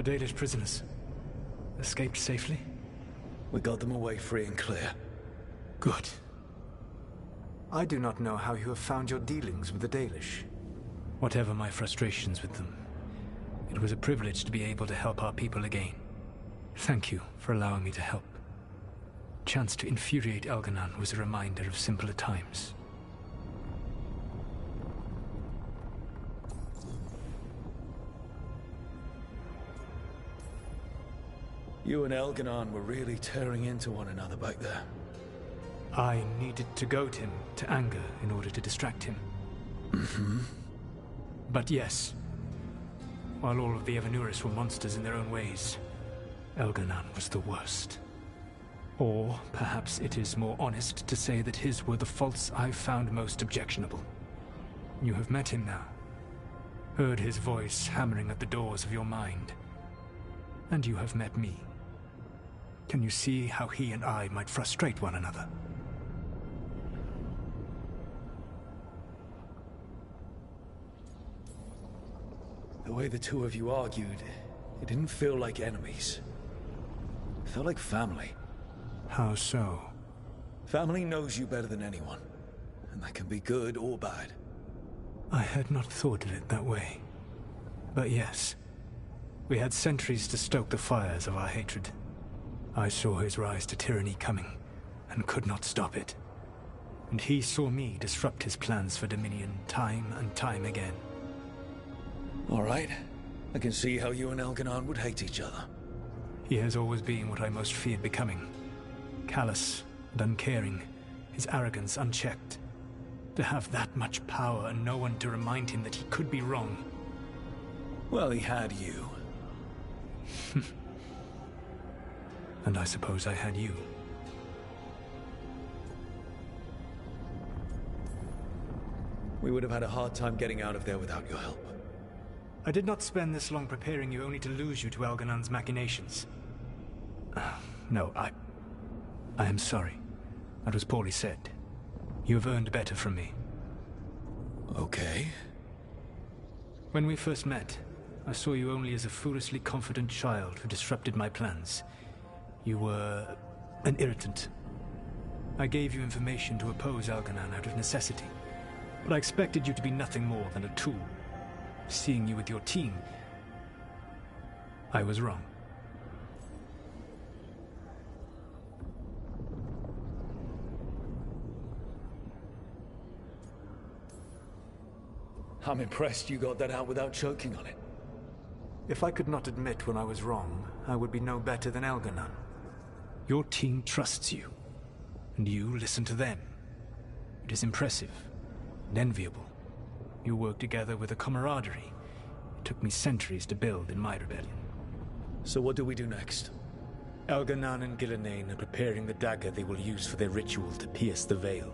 The Dalish prisoners escaped safely? We got them away free and clear. Good. I do not know how you have found your dealings with the Dalish. Whatever my frustrations with them, it was a privilege to be able to help our people again. Thank you for allowing me to help. Chance to infuriate Elganon was a reminder of simpler times. You and Elganon were really tearing into one another back there. I needed to goad him to anger in order to distract him. Mm-hmm. But yes, while all of the Evanuris were monsters in their own ways, Elganon was the worst. Or perhaps it is more honest to say that his were the faults I found most objectionable. You have met him now, heard his voice hammering at the doors of your mind, and you have met me. Can you see how he and I might frustrate one another? The way the two of you argued, it didn't feel like enemies. It felt like family. How so? Family knows you better than anyone, and that can be good or bad. I had not thought of it that way. But yes, we had centuries to stoke the fires of our hatred. I saw his rise to tyranny coming, and could not stop it. And he saw me disrupt his plans for dominion time and time again. All right. I can see how you and Elganon would hate each other. He has always been what I most feared becoming. Callous and uncaring, his arrogance unchecked. To have that much power and no one to remind him that he could be wrong. Well, he had you. And I suppose I had you. We would have had a hard time getting out of there without your help. I did not spend this long preparing you only to lose you to Elganon's machinations. No, I am sorry. That was poorly said. You have earned better from me. Okay. When we first met, I saw you only as a foolishly confident child who disrupted my plans. You were an irritant. I gave you information to oppose Elganon out of necessity, but I expected you to be nothing more than a tool. Seeing you with your team, I was wrong. I'm impressed you got that out without choking on it. If I could not admit when I was wrong, I would be no better than Elganon. Your team trusts you, and you listen to them. It is impressive and enviable. You work together with a camaraderie it took me centuries to build in my rebellion. So what do we do next? Elganon and Gillenane are preparing the dagger they will use for their ritual to pierce the veil.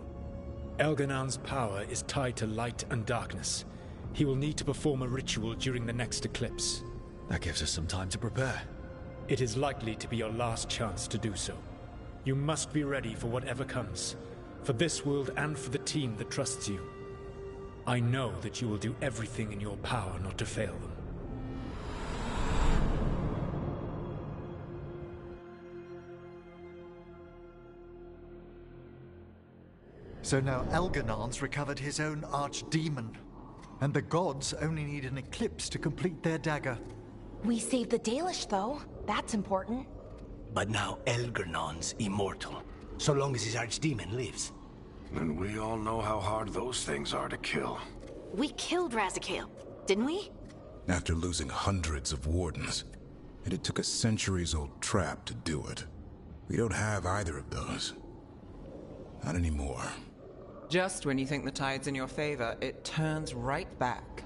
Elganon's power is tied to light and darkness. He will need to perform a ritual during the next eclipse. That gives us some time to prepare. It is likely to be your last chance to do so. You must be ready for whatever comes, for this world and for the team that trusts you. I know that you will do everything in your power not to fail them. So now Elganon's recovered his own archdemon, and the gods only need an eclipse to complete their dagger. We saved the Dalish, though. That's important. But now Elganon's immortal, so long as his archdemon lives. And we all know how hard those things are to kill. We killed Razikale, didn't we? After losing hundreds of wardens, and it took a centuries-old trap to do it. We don't have either of those. Not anymore. Just when you think the tide's in your favor, it turns right back.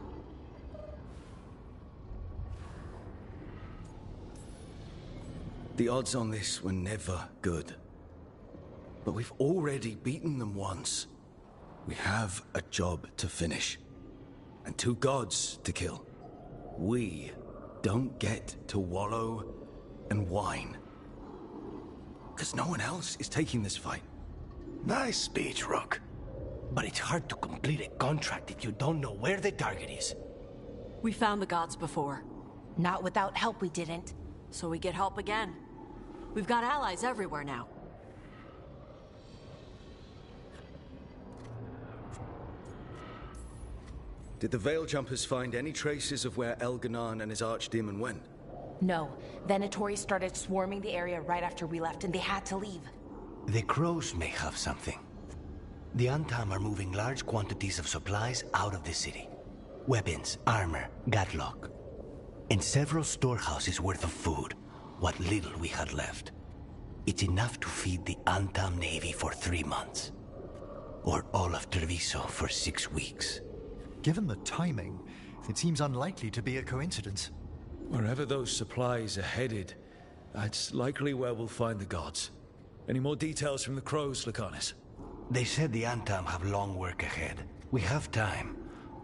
The odds on this were never good. But we've already beaten them once. We have a job to finish. And 2 gods to kill. We don't get to wallow and whine. Because no one else is taking this fight. Nice speech, Rook. But it's hard to complete a contract if you don't know where the target is. We found the gods before. Not without help, we didn't. So we get help again. We've got allies everywhere now. Did the Veil Jumpers find any traces of where Elganon and his archdemon went? No. Venatori started swarming the area right after we left, and they had to leave. The crows may have something. The Antam are moving large quantities of supplies out of the city. Weapons, armor, gatlock. And several storehouses worth of food, what little we had left. It's enough to feed the Antam Navy for 3 months. Or all of Treviso for 6 weeks. Given the timing, it seems unlikely to be a coincidence. Wherever those supplies are headed, that's likely where we'll find the gods. Any more details from the crows, Lucanus? They said the Antam have long work ahead. We have time.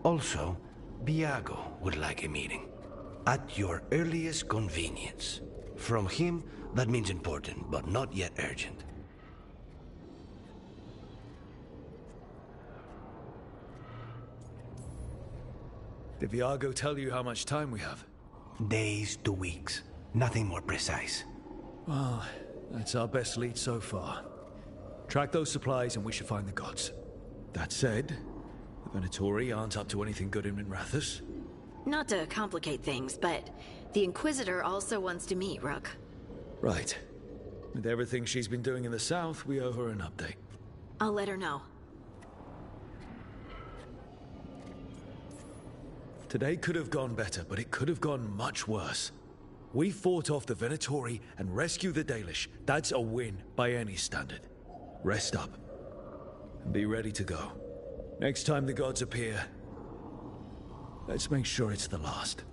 Also, Biago would like a meeting. At your earliest convenience. From him, that means important, but not yet urgent. Did Viago tell you how much time we have? Days to weeks. Nothing more precise. Well, that's our best lead so far. Track those supplies and we should find the gods. That said, the Venatori aren't up to anything good in Minrathous. Not to complicate things, but the Inquisitor also wants to meet Rook. Right. With everything she's been doing in the south, we owe her an update. I'll let her know. Today could have gone better, but it could have gone much worse. We fought off the Venatori and rescued the Dalish. That's a win by any standard. Rest up. And be ready to go. Next time the gods appear, let's make sure it's the last.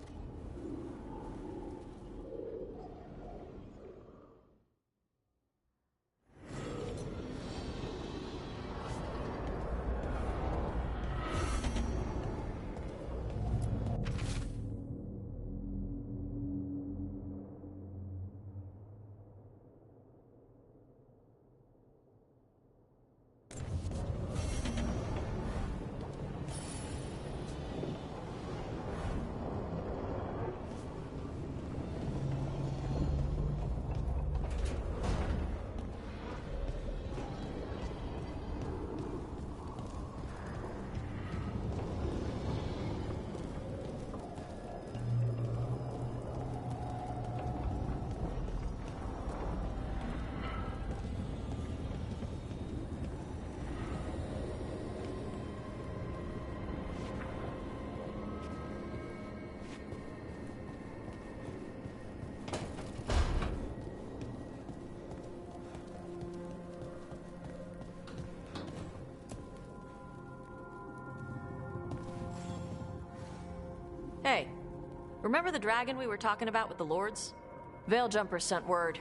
Hey, remember the dragon we were talking about with the lords? Veil Jumpers sent word.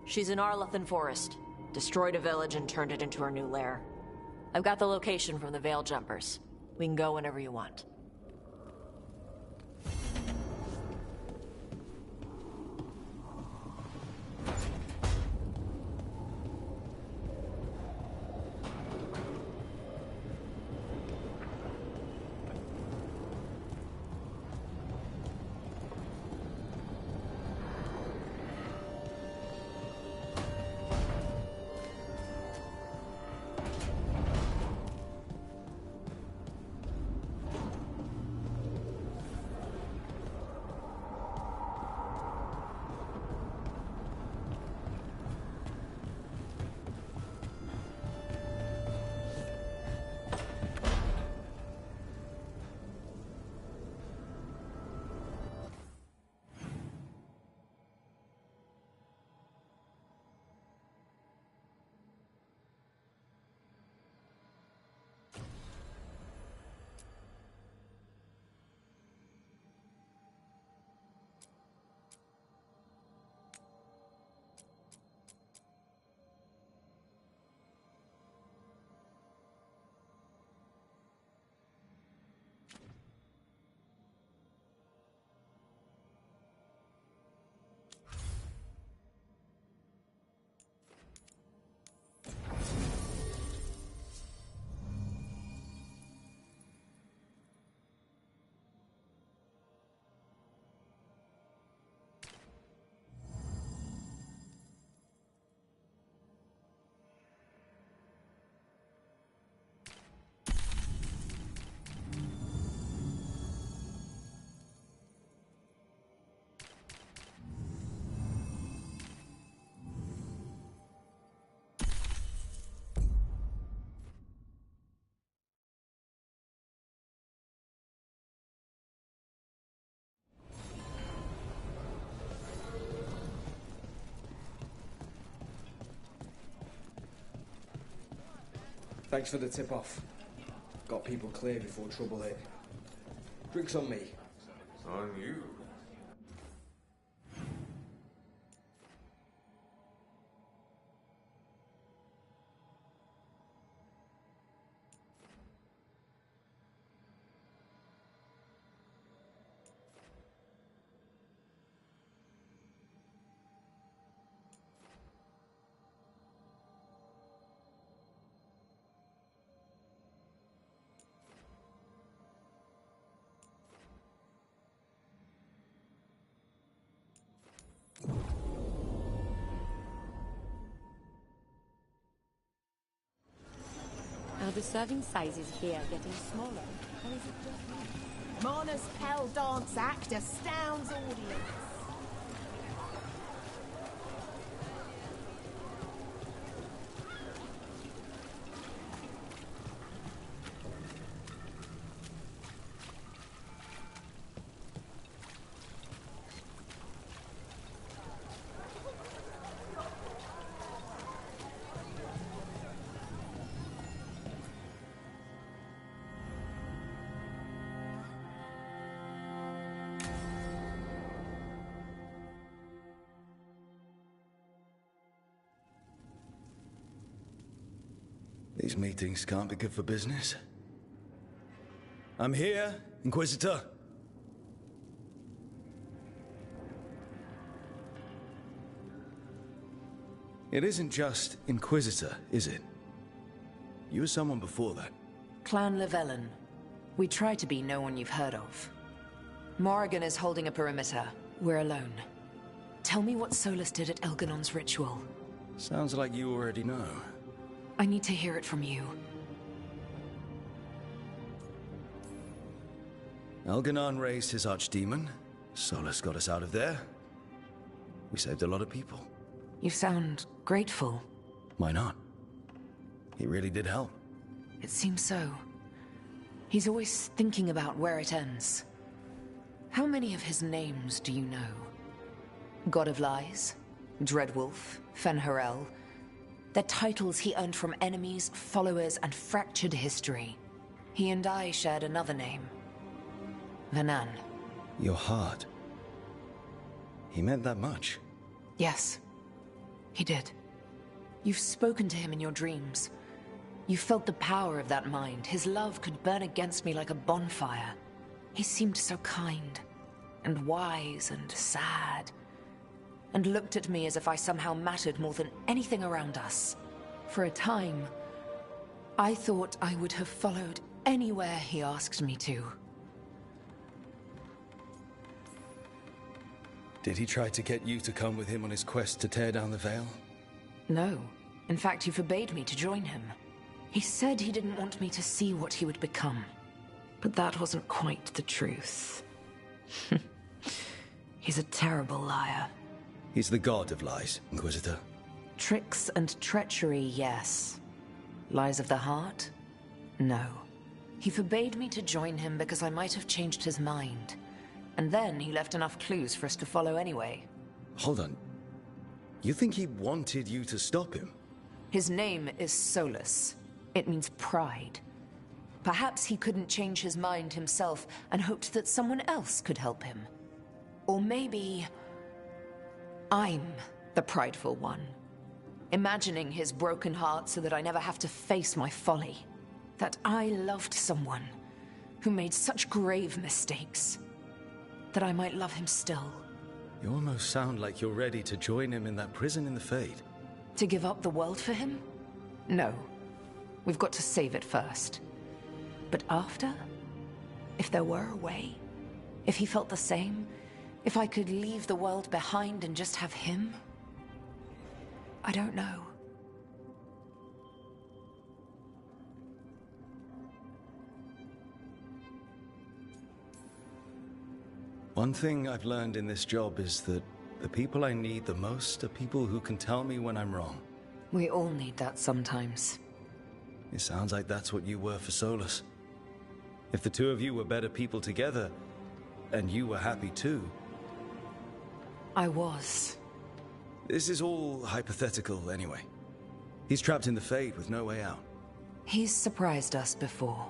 She's in Arlathan Forest. Destroyed a village and turned it into her new lair. I've got the location from the Veil Jumpers. We can go whenever you want. Thanks for the tip-off. Got people clear before trouble hit. Drinks on me. On you. Are the serving sizes here getting smaller? Or is it just me? Mona's Pell dance act astounds audience. These meetings can't be good for business. I'm here, Inquisitor. It isn't just Inquisitor, is it? You were someone before that. Clan Llewellyn. We try to be no one you've heard of. Morrigan is holding a perimeter. We're alone. Tell me what Solus did at Elganon's ritual. Sounds like you already know. I need to hear it from you. Elganon raised his archdemon. Solus got us out of there. We saved a lot of people. You sound grateful. Why not? He really did help. It seems so. He's always thinking about where it ends. How many of his names do you know? God of Lies, Dreadwolf, Fen'Harel. They're titles he earned from enemies, followers, and fractured history. He and I shared another name. Vanan. Your heart. He meant that much. Yes, he did. You've spoken to him in your dreams. You felt the power of that mind. His love could burn against me like a bonfire. He seemed so kind, and wise, and sad, and looked at me as if I somehow mattered more than anything around us. For a time, I thought I would have followed anywhere he asked me to. Did he try to get you to come with him on his quest to tear down the Veil? No. In fact, he forbade me to join him. He said he didn't want me to see what he would become. But that wasn't quite the truth. He's a terrible liar. He's the god of lies, Inquisitor. Tricks and treachery, yes. Lies of the heart? No. He forbade me to join him because I might have changed his mind. And then he left enough clues for us to follow anyway. Hold on. You think he wanted you to stop him? His name is Solus. It means pride. Perhaps he couldn't change his mind himself and hoped that someone else could help him. Or maybe I'm the prideful one, imagining his broken heart so that I never have to face my folly. That I loved someone who made such grave mistakes, that I might love him still. You almost sound like you're ready to join him in that prison in the Fade. To give up the world for him? No. We've got to save it first. But after? If there were a way? If he felt the same? If I could leave the world behind and just have him? I don't know. One thing I've learned in this job is that the people I need the most are people who can tell me when I'm wrong. We all need that sometimes. It sounds like that's what you were for Solus. If the two of you were better people together, and you were happy too. I was. This is all hypothetical anyway. He's trapped in the Fade with no way out. He's surprised us before.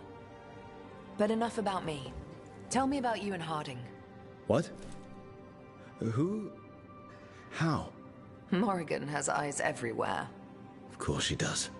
But enough about me. Tell me about you and Harding. What? Who? How? Morrigan has eyes everywhere. Of course she does.